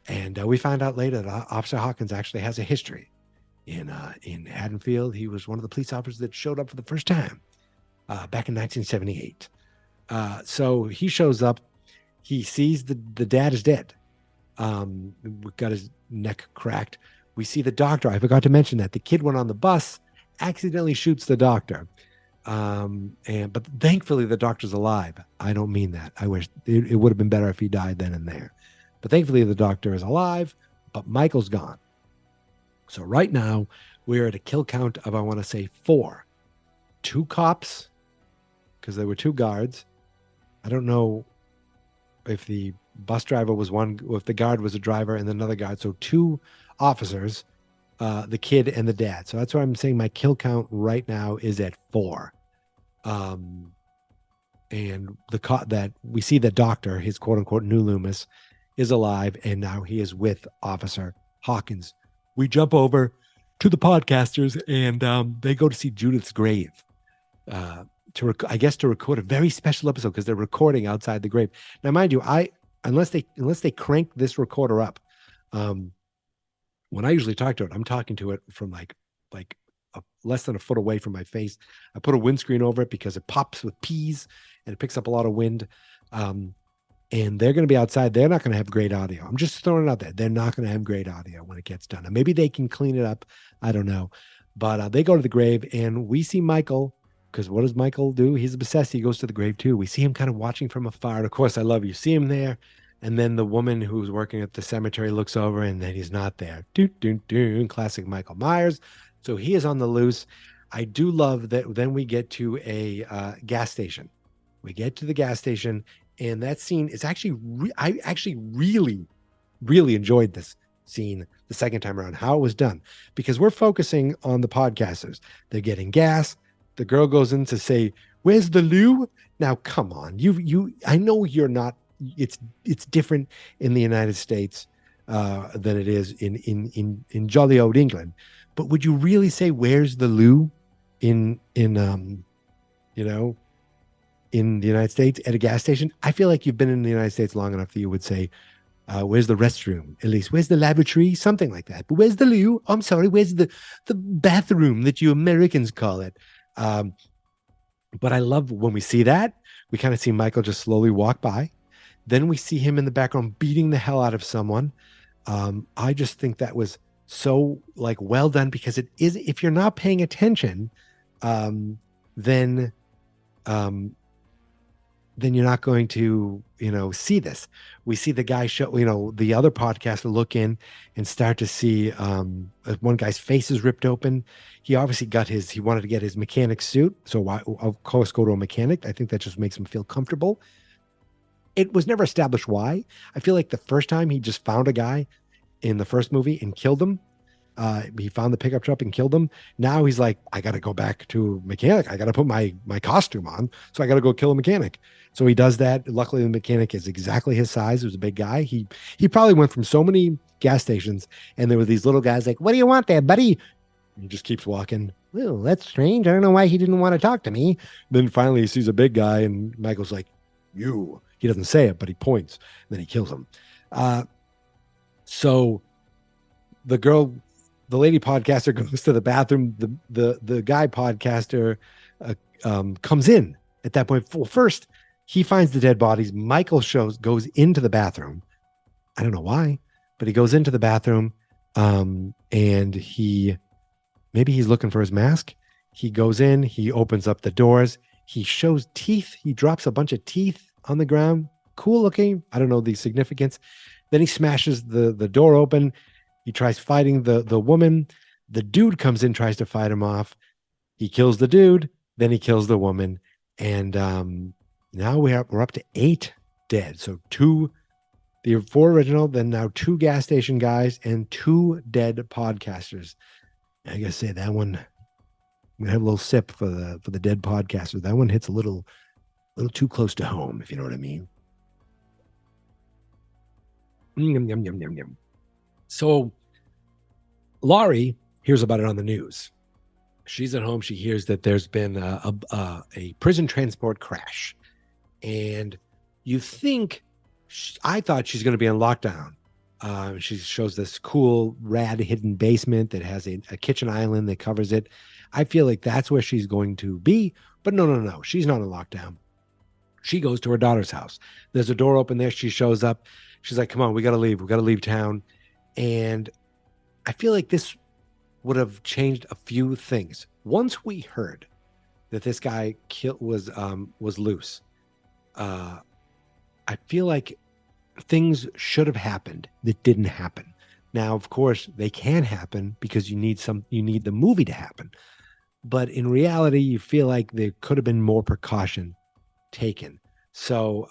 And we find out later that Officer Hawkins actually has a history in Haddonfield. He was one of the police officers that showed up for the first time back in 1978. So he shows up. He sees the dad is dead. Got his neck cracked. We see the doctor. I forgot to mention that the kid went on the bus, accidentally shoots the doctor. But thankfully the doctor's alive. I don't mean that. I wish it would have been better if he died then and there. But thankfully the doctor is alive, but Michael's gone. So right now we're at a kill count of, I want to say 4. 2 cops, because there were 2 guards. I don't know if the bus driver was one, or if the guard was a driver and another guard. So 2 officers, the kid and the dad. So that's why I'm saying my kill count right now is at 4. and that we see the doctor, his quote unquote new Loomis, is alive, and now he is with Officer Hawkins. We jump over to the podcasters, and they go to see Judith's grave, to record a very special episode because they're recording outside the grave. Now, mind you, unless they crank this recorder up, when I usually talk to it, I'm talking to it from like less than a foot away from my face. I put a windscreen over it because it pops with peas and it picks up a lot of wind. And they're going to be outside. They're not going to have great audio. I'm just throwing it out there. They're not going to have great audio when it gets done. And maybe they can clean it up. I don't know. But they go to the grave, and we see Michael, because what does Michael do? He's obsessed. He goes to the grave too. We see him kind of watching from afar. And of course, I love you. See him there. And then the woman who's working at the cemetery looks over, and then he's not there. Classic Michael Myers. So he is on the loose. I do love that. Then we get to a gas station. We get to the gas station, and that scene is actually, I actually really, really enjoyed this scene the second time around, how it was done, because we're focusing on the podcasters. They're getting gas. The girl goes in to say, "Where's the loo?" Now, come on, I know you're not. It's different in the United States than it is in jolly old England. But would you really say "Where's the loo" in the United States at a gas station? I feel like you've been in the United States long enough that you would say, "Where's the restroom?" At least, "Where's the lavatory?" Something like that. But "Where's the loo?" I'm sorry, "Where's the bathroom" that you Americans call it? But I love when we see that. We kind of see Michael just slowly walk by. Then we see him in the background beating the hell out of someone. I just think that was so well done, because it is, if you're not paying attention, then you're not going to, see this. We see the guy the other podcaster look in and start to see one guy's face is ripped open. He obviously he wanted to get his mechanic suit. So why, of course, go to a mechanic. I think that just makes him feel comfortable. It was never established why. I feel like the first time he just found a guy in the first movie and killed him. He found the pickup truck and killed him. Now he's like, I got to go back to a mechanic. I got to put my costume on. So I got to go kill a mechanic. So he does that. Luckily, the mechanic is exactly his size. He was a big guy. He probably went from so many gas stations, and there were these little guys like, "What do you want there, buddy?" And he just keeps walking. "Well, that's strange. I don't know why he didn't want to talk to me." Then finally he sees a big guy, and Michael's like, "You." He doesn't say it, but he points. And then he kills him. So the lady podcaster goes to the bathroom. The guy podcaster comes in at that point. Well, first, he finds the dead bodies. Michael goes into the bathroom. I don't know why, but he goes into the bathroom, and maybe he's looking for his mask. He goes in. He opens up the doors. He shows teeth. He drops a bunch of teeth on the ground. Cool looking. I don't know the significance. Then he smashes the door open. He tries fighting the woman. The dude comes in, tries to fight him off. He kills the dude. Then he kills the woman. And now we're up to 8 dead. So 4 original, then now 2 gas station guys and 2 dead podcasters. I gotta say that one, I'm gonna have a little sip for the dead podcasters. That one hits a little too close to home, if you know what I mean. Yum, yum, yum, yum, yum. So Laurie hears about it on the news. She's at home. She hears that there's been a prison transport crash. And you think, I thought she's going to be on lockdown. She shows this cool, rad hidden basement that has a kitchen island that covers it. I feel like that's where she's going to be. But no. She's not on lockdown. She goes to her daughter's house. There's a door open there. She shows up. She's like, "Come on, we got to leave. We got to leave town." And I feel like this would have changed a few things. Once we heard that this guy was loose, I feel like things should have happened that didn't happen. Now, of course, they can happen because you need the movie to happen. But in reality, you feel like there could have been more precaution taken. So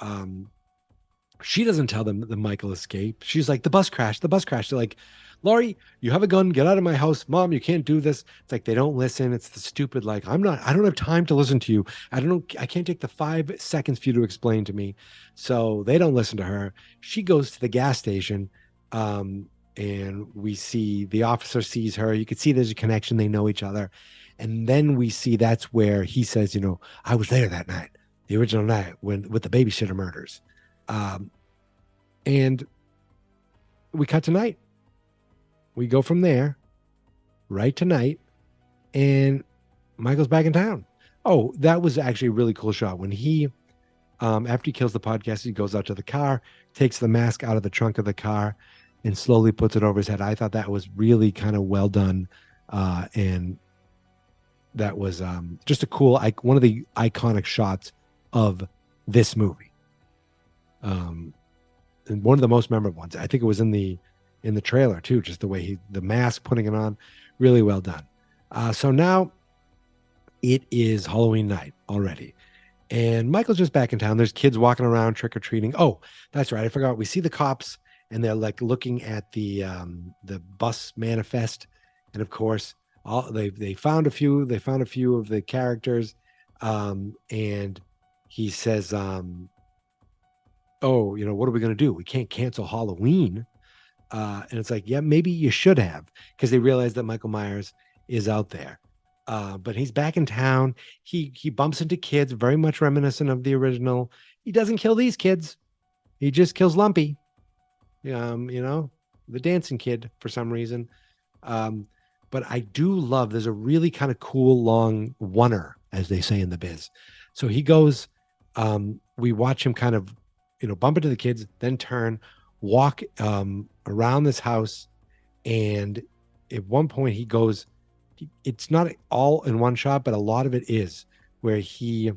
she doesn't tell them that Michael escaped. She's like, the bus crashed. They're like, Laurie, you have a gun. Get out of my house. Mom, you can't do this. It's like they don't listen. It's the stupid, like, I don't have time to listen to you. I can't take the 5 seconds for you to explain to me. So they don't listen to her. She goes to the gas station. And we see the officer sees her. You can see there's a connection. They know each other. And then we see that's where he says, I was there that night, the original night with the babysitter murders. And we cut to night. We go from there right to night, and Michael's back in town. Oh, that was actually a really cool shot when he, after he kills the podcast, he goes out to the car, takes the mask out of the trunk of the car, and slowly puts it over his head. I thought that was really kind of well done, and that was just a cool, one of the iconic shots of this movie, and one of the most memorable ones. I think it was in the trailer too, just the way the mask, putting it on, really well done. So now it is Halloween night already, and Michael's just back in town. There's kids walking around trick-or-treating. Oh, that's right, I forgot. We see the cops, and they're like looking at the bus manifest, and of course, they found a few of the characters, and he says, "Oh, what are we gonna do? We can't cancel Halloween." And it's like, yeah, maybe you should have, because they realize that Michael Myers is out there. But he's back in town. He bumps into kids, very much reminiscent of the original. He doesn't kill these kids. He just kills Lumpy. The dancing kid for some reason. But I do love, there's a really kind of cool long oneer, as they say in the biz. So he goes, we watch him kind of, bump into the kids, then turn, walk around this house, and at one point he goes, it's not all in one shot, but a lot of it is where he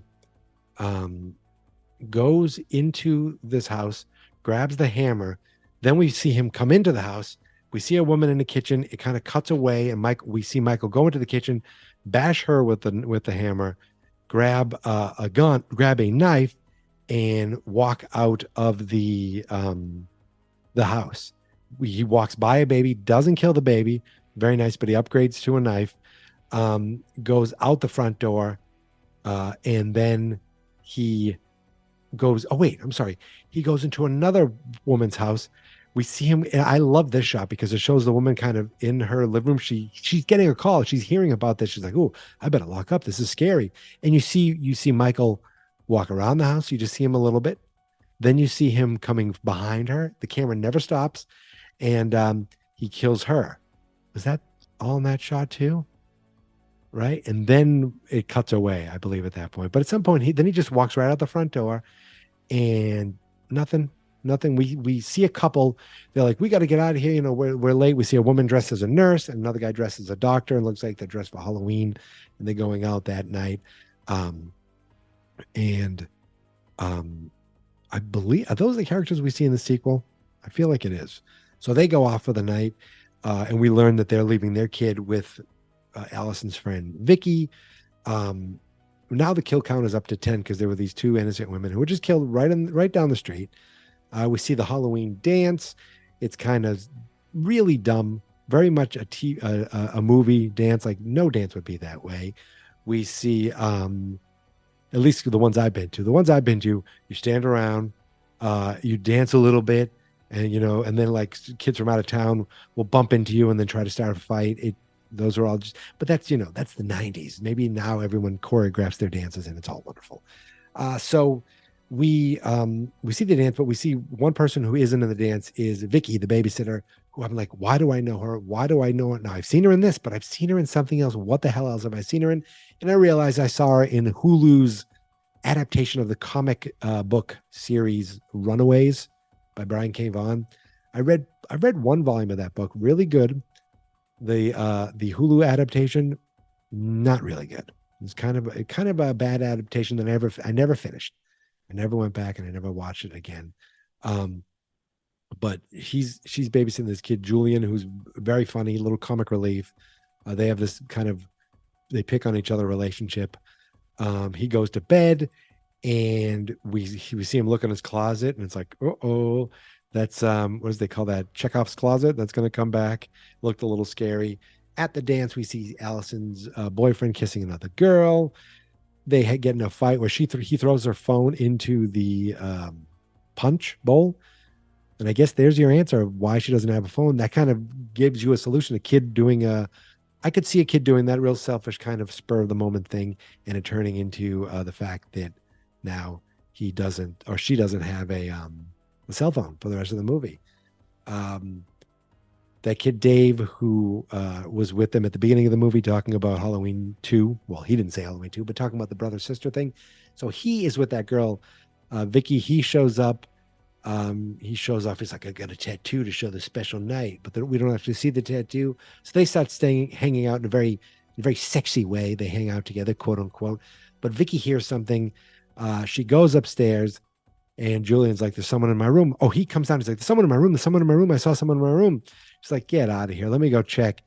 goes into this house, grabs the hammer, then we see him come into the house, we see a woman in the kitchen, it kind of cuts away, and we see Michael go into the kitchen, bash her with the hammer, grab a gun, grab a knife, and walk out of the house. He walks by a baby, doesn't kill the baby, very nice, but he upgrades to a knife, goes out the front door, and then he goes, he goes into another woman's house. We see him, and I love this shot because it shows the woman kind of in her living room. She's getting a call. She's hearing about this. She's like, "Oh, I better lock up. This is scary." And you see Michael walk around the house. You just see him a little bit. Then you see him coming behind her. The camera never stops, and he kills her. Was that all in that shot too? Right? And then it cuts away, I believe, at that point. But at some point, he just walks right out the front door, and nothing. We see a couple. They're like, "We got to get out of here. We're late." We see a woman dressed as a nurse and another guy dressed as a doctor, and looks like they're dressed for Halloween, and they're going out that night. I believe, are those the characters we see in the sequel? I feel like it is. So they go off for the night, and we learn that they're leaving their kid with Allison's friend Vicky. Now the kill count is up to 10 because there were these 2 innocent women who were just killed right down the street. We see the Halloween dance. It's kind of really dumb, very much a movie dance. Like no dance would be that way. We see, at least the ones I've been to. The ones I've been to, you stand around, you dance a little bit, and and then like kids from out of town will bump into you and then try to start a fight. Those are all just, but that's that's the 90s. Maybe now everyone choreographs their dances and it's all wonderful. So we see the dance, but we see one person who isn't in the dance is Vicky, the babysitter, who I'm like, why do I know her? Why do I know her? Now I've seen her in this, but I've seen her in something else. What the hell else have I seen her in? And I realized I saw her in Hulu's adaptation of the comic book series Runaways by Brian K. Vaughan. I read one volume of that book, really good. The Hulu adaptation, not really good. It's kind of a bad adaptation that I never finished. I never went back and I never watched it again. But she's babysitting this kid, Julian, who's very funny, little comic relief. They have this kind of, they pick on each other relationship. He goes to bed and we see him look in his closet and it's like, uh-oh. That's what does they call that? Chekhov's closet. That's going to come back. Looked a little scary. At the dance, we see Allison's boyfriend kissing another girl. They get in a fight where he throws her phone into the punch bowl. And I guess there's your answer of why she doesn't have a phone. That kind of gives you a solution. A kid doing I could see a kid doing that real selfish kind of spur of the moment thing, and it turning into the fact that now he doesn't or she doesn't have a cell phone for the rest of the movie. That kid Dave, who was with them at the beginning of the movie talking about Halloween 2. Well, he didn't say Halloween 2, but talking about the brother-sister thing. So he is with that girl, Vicky. He shows up. He shows off. He's like, I got a tattoo to show the special night, but we don't actually see the tattoo. So they start hanging out in a very sexy way. They hang out together, quote unquote. But Vicky hears something. She goes upstairs, and Julian's like, there's someone in my room. Oh, he comes down. He's like, there's someone in my room. There's someone in my room. I saw someone in my room. She's like, get out of here. Let me go check.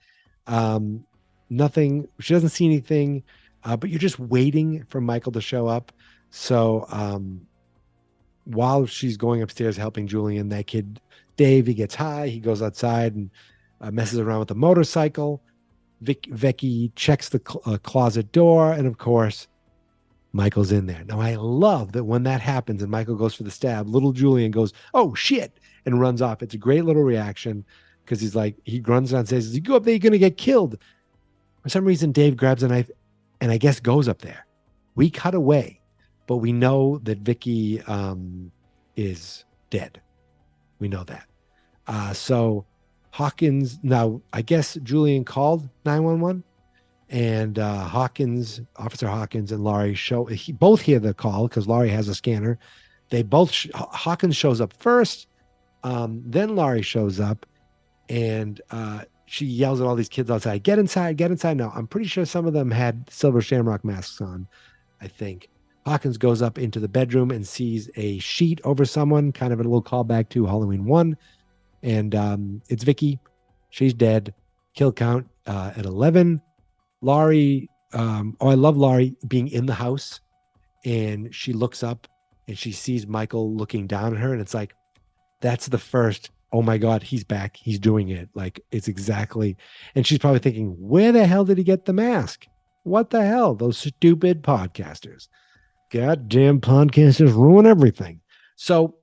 Nothing. She doesn't see anything, but you're just waiting for Michael to show up. So while she's going upstairs helping Julian, that kid, Dave, he gets high. He goes outside and messes around with the motorcycle. Vicky checks the closet door. And of course, Michael's in there. Now, I love that when that happens and Michael goes for the stab, little Julian goes, oh, shit, and runs off. It's a great little reaction because he's like, he grunts down and says, you go up there, you're going to get killed. For some reason, Dave grabs a knife and I guess goes up there. We cut away, but we know that Vicky is dead. We know that. So Hawkins, now I guess Julian called 911. And Officer Hawkins and Laurie both hear the call because Laurie has a scanner. They both, Hawkins shows up first. Then Laurie shows up and she yells at all these kids outside, get inside, get inside. Now, I'm pretty sure some of them had silver shamrock masks on, I think. Hawkins goes up into the bedroom and sees a sheet over someone, kind of a little callback to Halloween 1. And it's Vicky. She's dead. Kill count at 11. Laurie, I love Laurie being in the house and she looks up and she sees Michael looking down at her. And it's like, that's the first, oh my God, he's back. He's doing it. Like it's exactly. And she's probably thinking, where the hell did he get the mask? What the hell? Those stupid podcasters. Goddamn podcasters ruin everything. So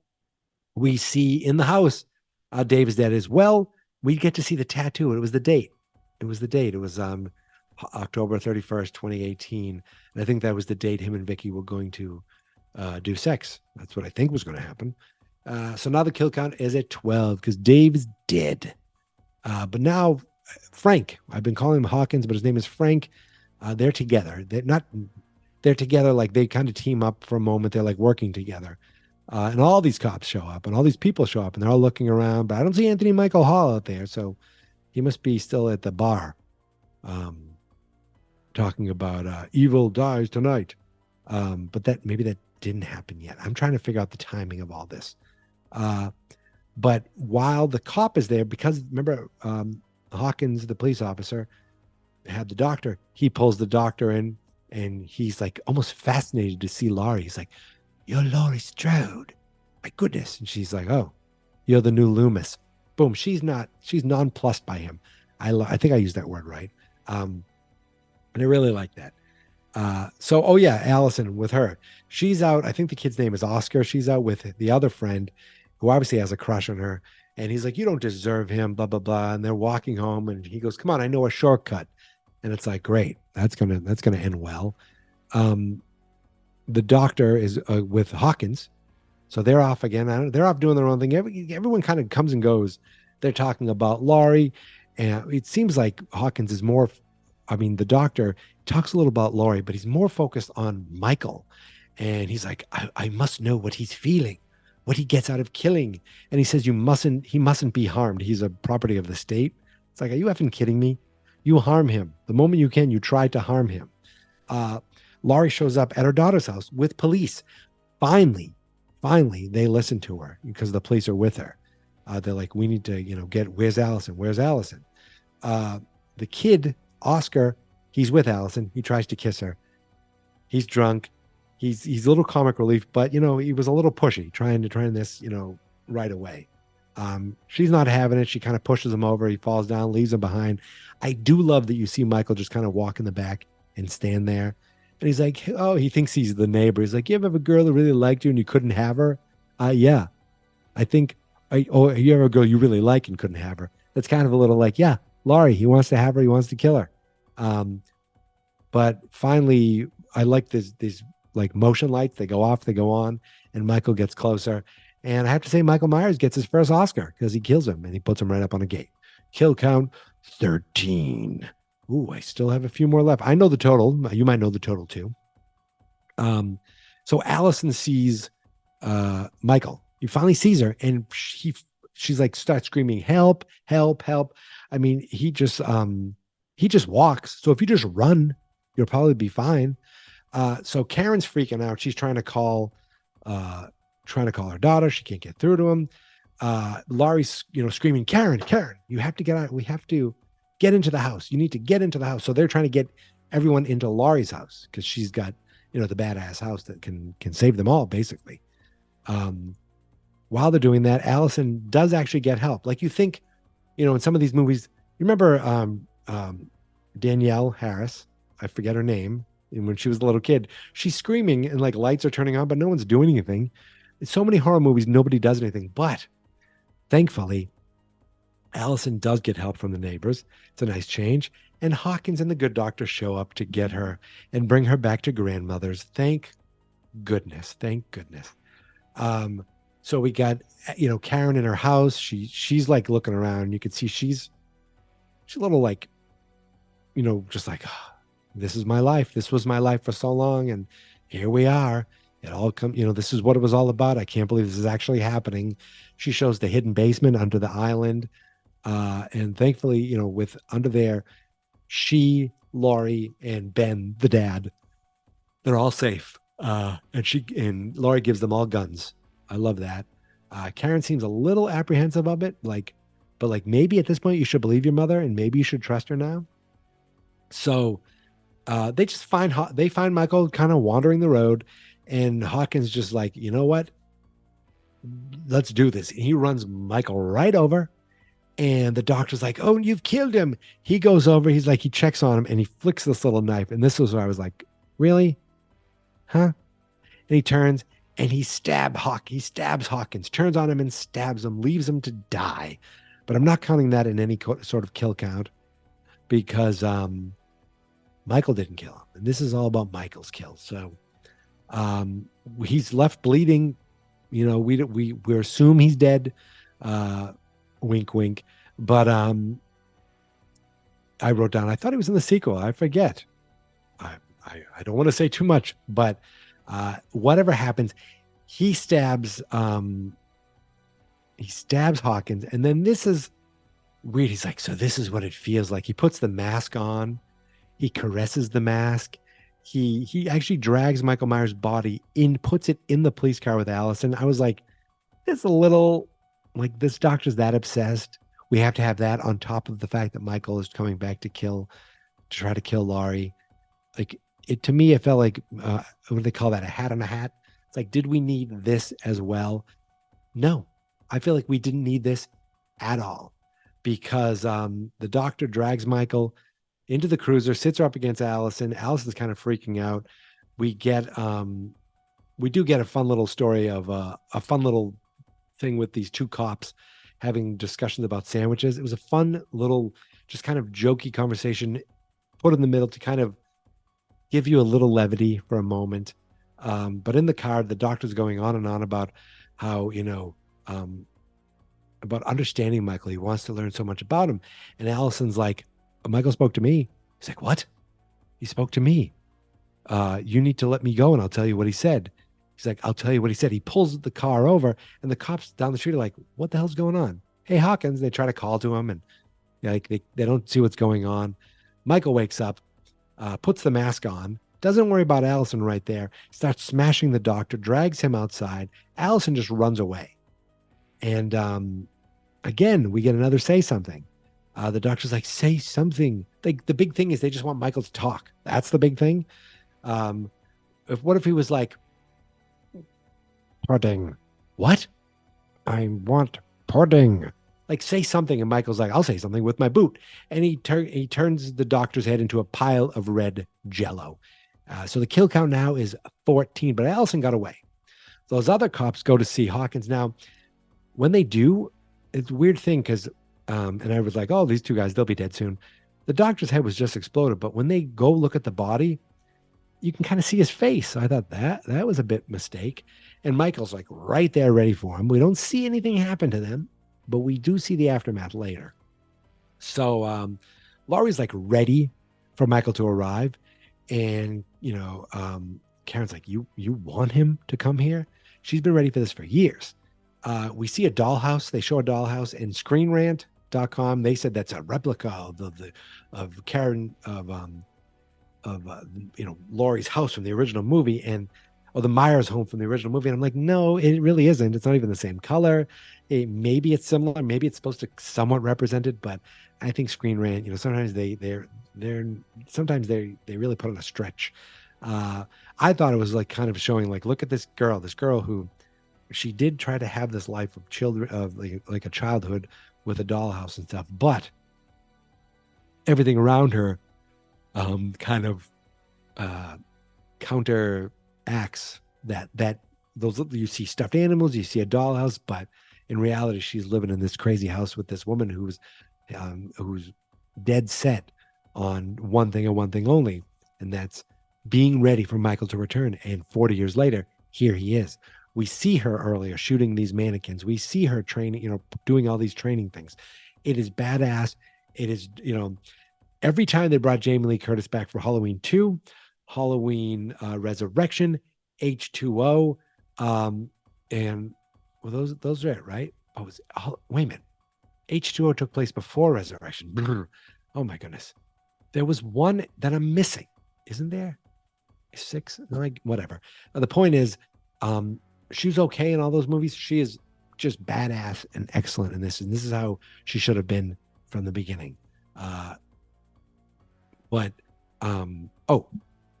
we see in the house, Dave is dead as well. We get to see the tattoo. It was the date. It was October 31st, 2018. And I think that was the date him and Vicky were going to do sex. That's what I think was going to happen. So now the kill count is at 12 because Dave is dead. But now Frank, I've been calling him Hawkins, but his name is Frank. They're together. They're together like they kind of team up for a moment. They're like working together. And all these cops show up and all these people show up and they're all looking around. But I don't see Anthony Michael Hall out there. So he must be still at the bar. Talking about evil dies tonight. But maybe that didn't happen yet. I'm trying to figure out the timing of all this. But while the cop is there, because remember, Hawkins, the police officer, had the doctor, he pulls the doctor in and he's like almost fascinated to see Laurie. He's like, you're Laurie Strode. My goodness. And she's like, oh, you're the new Loomis. Boom. She's nonplussed by him. I think I used that word right. And I really like that. Allison with her. She's out. I think the kid's name is Oscar. She's out with the other friend who obviously has a crush on her. And he's like, you don't deserve him, blah, blah, blah. And they're walking home and he goes, come on, I know a shortcut. And it's like, great. That's going to end well. The doctor is with Hawkins. So they're off again. They're off doing their own thing. Everyone kind of comes and goes. They're talking about Laurie. And it seems like Hawkins is more, the doctor talks a little about Laurie, but he's more focused on Michael. And he's like, I must know what he's feeling, what he gets out of killing. And he says, he mustn't be harmed. He's a property of the state. It's like, are you effing kidding me? You harm him. The moment you can, you try to harm him. Laurie shows up at her daughter's house with police. Finally, they listen to her because the police are with her. They're like, we need to, where's Allison? Where's Allison? The kid, Oscar, he's with Allison. He tries to kiss her. He's drunk. He's a little comic relief, but he was a little pushy, trying this, right away. She's not having it. She kind of pushes him over. He falls down, leaves him behind. I do love that you see Michael just kind of walk in the back and stand there. And he's like, oh, he thinks he's the neighbor. He's like, you ever have a girl that really liked you and you couldn't have her? Yeah. I think, you ever have a girl you really like and couldn't have her? That's kind of a little like, yeah, Laurie, he wants to have her. He wants to kill her. But finally, I like these like motion lights. They go off, they go on, and Michael gets closer. And I have to say, Michael Myers gets his first Oscar because he kills him and he puts him right up on a gate. Kill count 13. Ooh, I still have a few more left. I know the total. You might know the total too. So Allison sees Michael. He finally sees her, and she's like starts screaming, "Help! Help! Help!" I mean, he just walks. So if you just run, you'll probably be fine. So Karen's freaking out. She's trying to call her daughter. She can't get through to him. Laurie's, screaming, Karen, you have to get out. We have to get into the house. You need to get into the house. So they're trying to get everyone into Laurie's house because she's got, the badass house that can save them all, basically. While they're doing that, Allison does actually get help. Like you think, in some of these movies, you remember Danielle Harris, I forget her name, and when she was a little kid, she's screaming and like lights are turning on, but no one's doing anything. In so many horror movies, nobody does anything. But thankfully, Allison does get help from the neighbors. It's a nice change. And Hawkins and the good doctor show up to get her and bring her back to grandmother's. Thank goodness. Thank goodness. So we got, Karen in her house. She's like looking around. You can see she's a little like, just like, oh, this is my life. This was my life for so long. And here we are. It all come, this is what it was all about. I can't believe this is actually happening. She shows the hidden basement under the island. And thankfully, with under there, she, Laurie, and Ben, the dad, they're all safe. And Laurie gives them all guns. I love that. Karen seems a little apprehensive of it, but maybe at this point you should believe your mother and maybe you should trust her now. So they just find Michael kind of wandering the road, and Hawkins just like, you know what? Let's do this. And he runs Michael right over, and the doctor's like, oh, you've killed him. He goes over, he checks on him, and he flicks this little knife. And this was where I was like, really? Huh? And he turns and he stabs Hawkins, turns on him and stabs him, leaves him to die. But I'm not counting that in any sort of kill count because Michael didn't kill him. And this is all about Michael's kill. So he's left bleeding. We assume he's dead. Wink, wink. But I wrote down, I thought he was in the sequel. I forget. I don't want to say too much, but whatever happens, he stabs Hawkins. And then this is weird. He's like, so this is what it feels like. He puts the mask on. He caresses the mask. He actually drags Michael Myers' body in, puts it in the police car with Allison. I was like, it's a little like this doctor's that obsessed. We have to have that on top of the fact that Michael is coming back to try to kill Laurie. Like to me, it felt like, what do they call that? A hat on a hat. It's like, did we need this as well? No, I feel like we didn't need this at all because the doctor drags Michael into the cruiser, sits her up against Allison. Allison's kind of freaking out. We do get a fun little story of a fun little thing with these two cops having discussions about sandwiches. It was a fun little, just kind of jokey conversation put in the middle to kind of give you a little levity for a moment. But in the car, the doctor's going on and on about how, about understanding Michael. He wants to learn so much about him. And Allison's like, Michael spoke to me. He's like, what? He spoke to me. You need to let me go and I'll tell you what he said. He's like, I'll tell you what he said. He pulls the car over and the cops down the street are like, what the hell's going on? Hey, Hawkins. They try to call to him and they don't see what's going on. Michael wakes up, puts the mask on, doesn't worry about Allison right there, starts smashing the doctor, drags him outside. Allison just runs away. And again, we get another say something. The doctor's like, say something. Like the big thing is they just want Michael to talk. That's the big thing. What if he was like, Pudding, what? I want reporting. Like, say something. And Michael's like, I'll say something with my boot. And he turns the doctor's head into a pile of red jello. So the kill count now is 14, but Allison got away. Those other cops go to see Hawkins. Now, when they do, it's a weird thing because, and I was like, oh, these two guys, they'll be dead soon. The doctor's head was just exploded, but when they go look at the body, you can kind of see his face. So I thought that was a bit mistake. And Michael's like right there ready for him. We don't see anything happen to them, but we do see the aftermath later. So Laurie's like ready for Michael to arrive. And, Karen's like, you want him to come here? She's been ready for this for years. We see a dollhouse. They show a dollhouse in ScreenRant.com. They said that's a replica of Karen Laurie's house from the original movie or the Myers home from the original movie. And I'm like, no, it really isn't. It's not even the same color. Maybe it's similar. Maybe it's supposed to somewhat represent it, but I think Screen Rant, sometimes they really put on a stretch. I thought it was like kind of showing like, look at this girl who she did try to have this life of children of like a childhood with a dollhouse and stuff, but everything around her kind of counteracts that those. You see stuffed animals, you see a dollhouse, but in reality, she's living in this crazy house with this woman who's dead set on one thing and one thing only, and that's being ready for Michael to return. And 40 years later, here he is. We see her earlier shooting these mannequins. We see her training, doing all these training things. It is badass. It is, every time they brought Jamie Lee Curtis back for Halloween 2, Halloween Resurrection, H2O, and well, those are it, right? Wait a minute. H2O took place before Resurrection. Oh my goodness. There was one that I'm missing. Isn't there? 6? No, whatever. The point is, she's okay in all those movies. She is just badass and excellent in this. And this is how she should have been from the beginning. While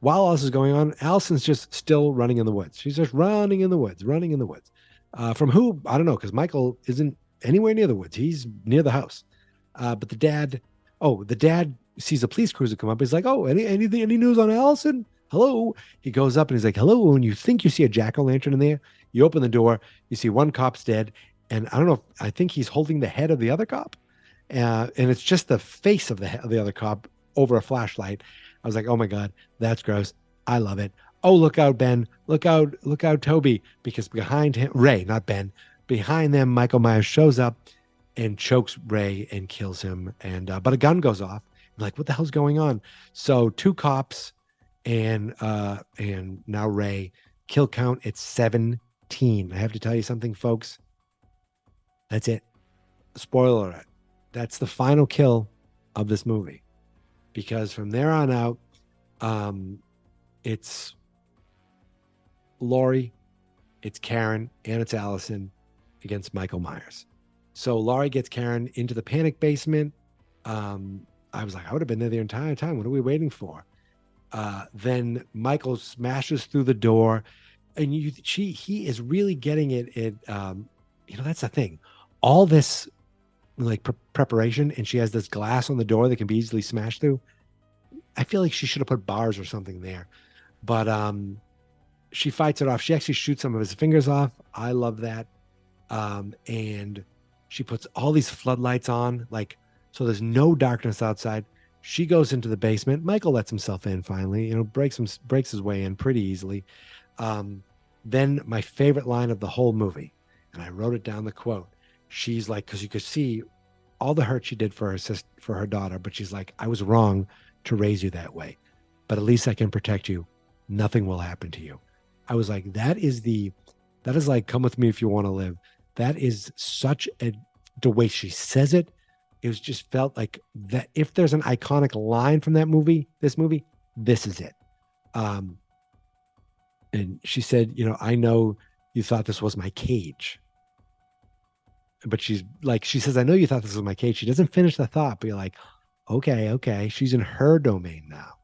all this is going on, Allison's just still running in the woods. She's just running in the woods. From who? I don't know, because Michael isn't anywhere near the woods. He's near the house. But the dad sees a police cruiser come up. He's like, oh, any news on Allison? Hello. He goes up and he's like, hello. And you think you see a jack-o'-lantern in there. You open the door. You see one cop's dead. And I don't know. I think he's holding the head of the other cop. And it's just the face of the other cop over a flashlight. I was like, oh my God, that's gross. I love it. Oh, look out, Ben. Look out, Toby. Because behind him, Ray, not Ben, behind them, Michael Myers shows up and chokes Ray and kills him. And but a gun goes off. I'm like, what the hell's going on? So 2 cops and now Ray. Kill count, it's 17. I have to tell you something, folks. That's it. Spoiler alert. That's the final kill of this movie. Because from there on out, it's Laurie, it's Karen, and it's Allison against Michael Myers. So Laurie gets Karen into the panic basement. I was like, I would have been there the entire time. What are we waiting for? Then Michael smashes through the door, and he is really getting it. That's the thing. All this like preparation, and she has this glass on the door that can be easily smashed through. I feel like she should have put bars or something there, but she fights it off. She actually shoots some of his fingers off. I love that. And she puts all these floodlights on, so there's no darkness outside. She goes into the basement. Michael lets himself in finally, breaks his way in pretty easily. Then my favorite line of the whole movie, and I wrote it down, the quote. She's like, because you could see all the hurt she did for her daughter, but she's like, I was wrong to raise you that way, but at least I can protect you. Nothing will happen to you. I was like, that is like, come with me if you want to live. That is such the way she says it. It was just felt like that. If there's an iconic line from this movie, this is it. And she said, I know you thought this was my cage. But she says, I know you thought this was my cage. She doesn't finish the thought, but you're like, okay. She's in her domain now.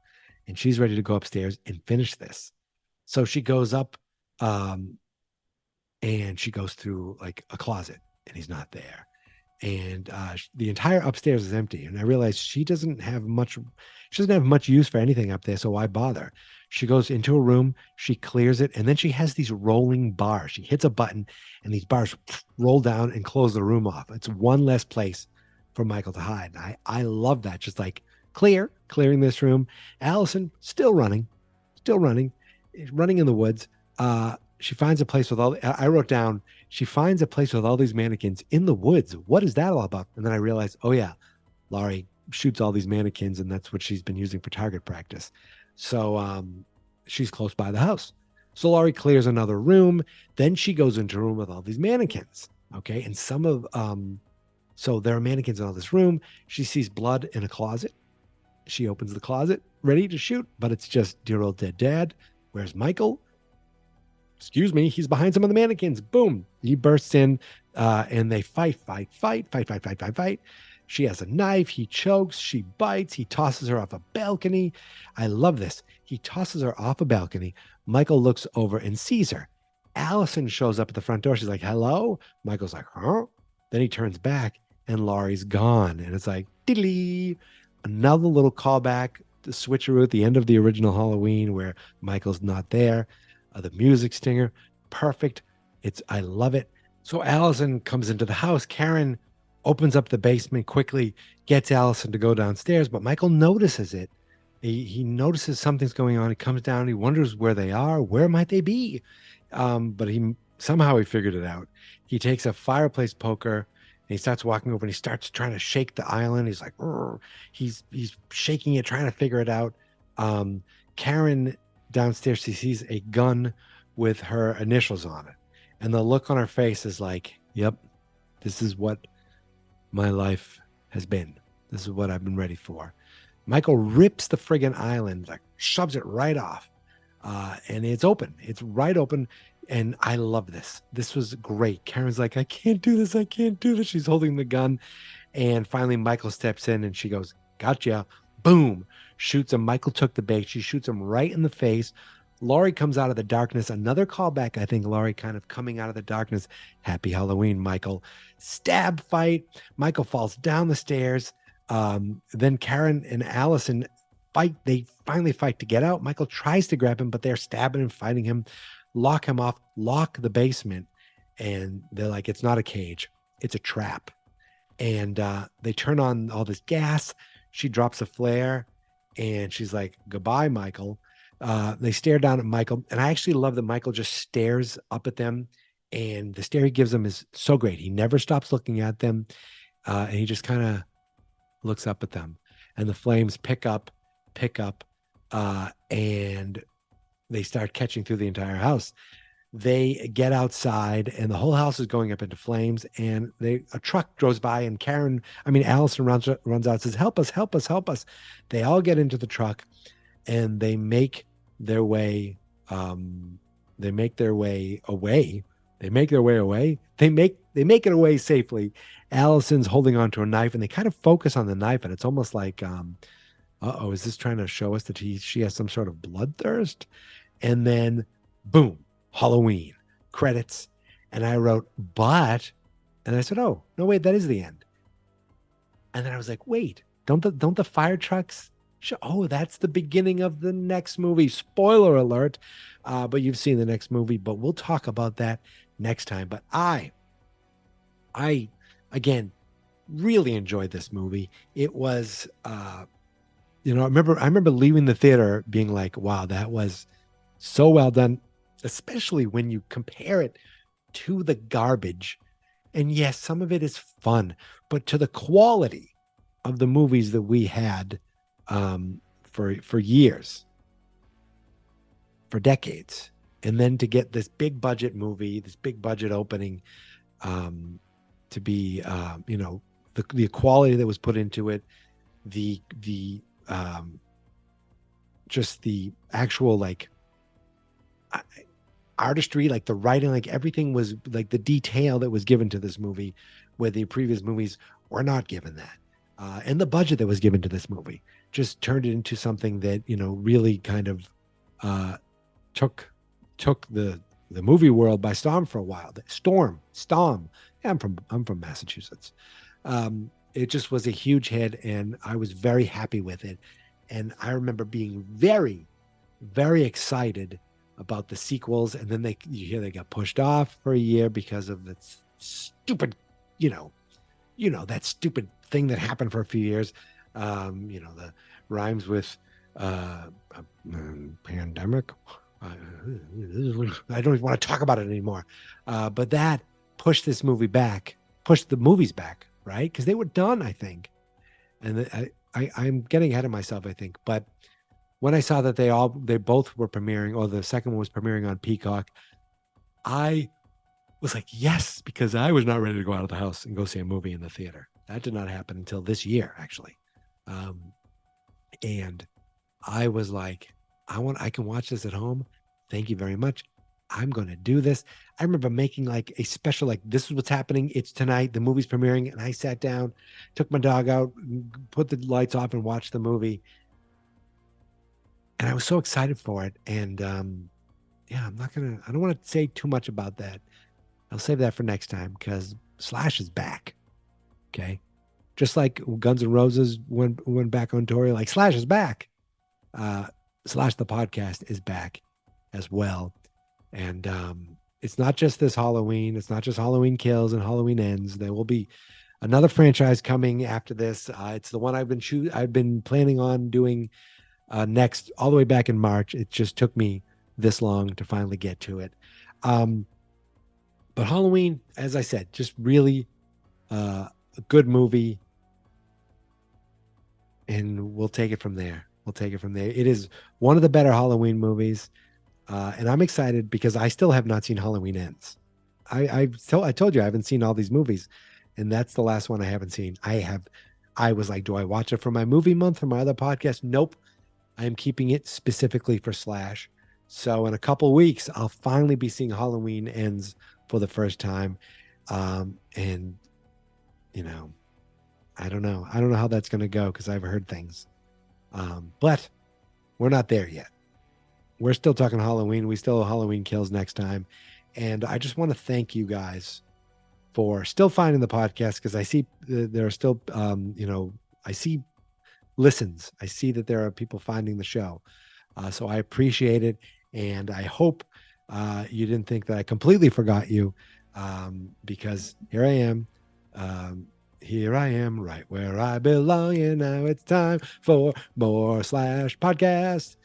And she's ready to go upstairs and finish this. So she goes up and she goes through like a closet. and he's not there. And the entire upstairs is empty. And I realized she doesn't have much use for anything up there. So why bother? She goes into a room, she clears it, and then she has these rolling bars. She hits a button, and these bars roll down and close the room off. It's one less place for Michael to hide. And I love that. Just like clearing this room. Allison still running in the woods. She finds a place with I wrote down, she finds a place with all these mannequins in the woods. What is that all about? And then I realized, oh yeah, Laurie shoots all these mannequins, and that's what she's been using for target practice. So she's close by the house. So Laurie clears another room. Then she goes into a room with all these mannequins. Okay. And so there are mannequins in all this room. She sees blood in a closet. She opens the closet, ready to shoot, but it's just dear old dead dad. Where's Michael? Excuse me. He's behind some of the mannequins. Boom. He bursts in and they fight. She has a knife. He chokes. She bites. He tosses her off a balcony. I love this. He tosses her off a balcony. Michael looks over and sees her. Allison shows up at the front door. She's like, hello. Michael's like, huh? Then he turns back and Laurie's gone. And it's like, diddly. Another little callback to switcheroo at the end of the original Halloween where Michael's not there. The music stinger. Perfect. I love it. So Allison comes into the house. Karen opens up the basement quickly, gets Allison to go downstairs, but Michael notices it. He notices something's going on. He comes down. He wonders where they are. Where might they be? But somehow he figured it out. He takes a fireplace poker and he starts walking over and he starts trying to shake the island. He's like, he's shaking it, trying to figure it out. Karen downstairs, she sees a gun with her initials on it. And the look on her face is like, yep, this is what my life has been. This is what I've been ready for. Michael rips the friggin' island, like shoves it right off. And it's open. It's right open. And I love this. This was great. Karen's like, I can't do this. I can't do this. She's holding the gun. And finally, Michael steps in and she goes, gotcha. Boom. Shoots him. Michael took the bait. She shoots him right in the face. Laurie comes out of the darkness. Another callback, I think. Laurie kind of coming out of the darkness. Happy Halloween, Michael. Stab fight. Michael falls down the stairs. Then Karen and Allison fight. They finally fight to get out. Michael tries to grab him, but they're stabbing and fighting him. Lock him off. Lock the basement. And they're like, it's not a cage. It's a trap. And they turn on all this gas. She drops a flare. And she's like, goodbye, Michael. They stare down at Michael. And I actually love that Michael just stares up at them. And the stare he gives them is so great. He never stops looking at them. And he just kind of looks up at them. And the flames pick up. And they start catching through the entire house. They get outside and the whole house is going up into flames. And a truck goes by and Allison runs out and says, help us, help us, help us. They all get into the truck and they make their way away. They make it away safely. Allison's holding onto a knife and they kind of focus on the knife. And it's almost like, is this trying to show us that she has some sort of bloodthirst? And then boom, Halloween credits. And I wrote, and I said, oh, no, wait, that is the end. And then I was like, wait, don't the fire trucks show? Oh, that's the beginning of the next movie. Spoiler alert. But you've seen the next movie, but we'll talk about that next time. But I again, really enjoyed this movie. It was, I remember leaving the theater being like, wow, that was so well done, especially when you compare it to the garbage. And yes, some of it is fun, but to the quality of the movies that we had for years, for decades, and then to get this big budget movie, this big budget opening, to be, the quality that was put into it, the just the actual artistry, like the writing, like everything was like the detail that was given to this movie, where the previous movies were not given that. And the budget that was given to this movie just turned it into something that, really kind of took the the movie world by storm for a while. Storm. Yeah, I'm from Massachusetts. It just was a huge hit, and I was very happy with it. And I remember being very, very excited about the sequels. And then you hear they got pushed off for a year because of that stupid, that stupid thing that happened for a few years. The rhymes with pandemic. I don't even want to talk about it anymore. But that pushed the movies back, right? Because they were done, I think. And I'm getting ahead of myself, I think. But when I saw that they both were premiering, or the second one was premiering on Peacock, I was like, yes, because I was not ready to go out of the house and go see a movie in the theater. That did not happen until this year, actually. And I was like, I can watch this at home. Thank you very much. I'm going to do this. I remember making like a special, like, this is what's happening. It's tonight. The movie's premiering. And I sat down, took my dog out, put the lights off and watched the movie. And I was so excited for it. And I don't want to say too much about that. I'll save that for next time because Slash is back. Okay. Just like Guns N' Roses went back on tour, like Slash is back. Slash the podcast is back as well. And it's not just this Halloween. It's not just Halloween Kills and Halloween Ends. There will be another franchise coming after this. It's the one I've been planning on doing next, all the way back in March. It just took me this long to finally get to it. But Halloween, as I said, just really a good movie. And we'll take it from there. It is one of the better Halloween movies. And I'm excited because I still have not seen Halloween Ends. I told you I haven't seen all these movies. And that's the last one I haven't seen. I was like, do I watch it for my movie month for my other podcast? Nope. I am keeping it specifically for Slash. So in a couple of weeks, I'll finally be seeing Halloween Ends for the first time. And I don't know how that's going to go because I've heard things. But we're not there yet. We're still talking Halloween. We still have Halloween Kills next time. And I just want to thank you guys for still finding the podcast because I see there are still, I see listens. I see that there are people finding the show. So I appreciate it. And I hope you didn't think that I completely forgot you because here I am. Here I am right where I belong, and now it's time for more Slash podcast.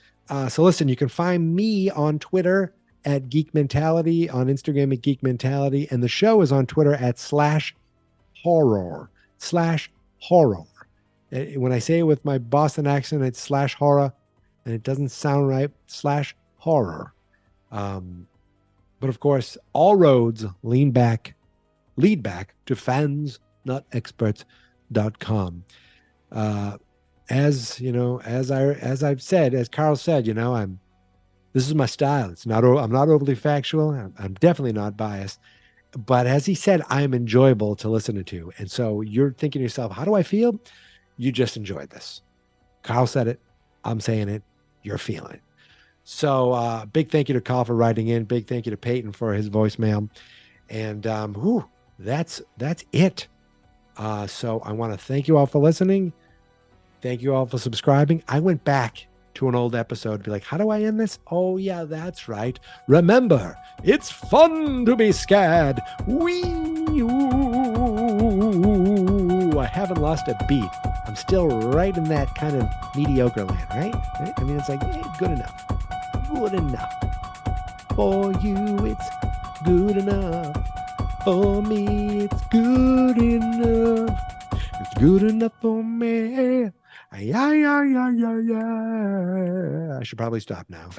So listen, you can find me on Twitter at Geek Mentality, on Instagram at Geek Mentality, and the show is on Twitter at /horror. When I say it with my Boston accent, it's /horror, and it doesn't sound right, /horror. But of course, all roads lead back to fansnotexperts.com. As I've said, as Carl said, this is my style. I'm not overly factual. I'm definitely not biased, but as he said, I am enjoyable to listen to. And so you're thinking to yourself, how do I feel? You just enjoyed this. Carl said it. I'm saying it. You're feeling it. So big thank you to Carl for writing in. Big thank you to Patton for his voicemail. And that's it. So I want to thank you all for listening. Thank you all for subscribing. I went back to an old episode to be like, how do I end this? Oh, yeah, that's right. Remember, it's fun to be scared. I haven't lost a beat. I'm still right in that kind of mediocre land, right? I mean, it's like, good enough. Good enough. For you, it's good enough. For me, it's good enough. It's good enough for me. Yeah. I should probably stop now.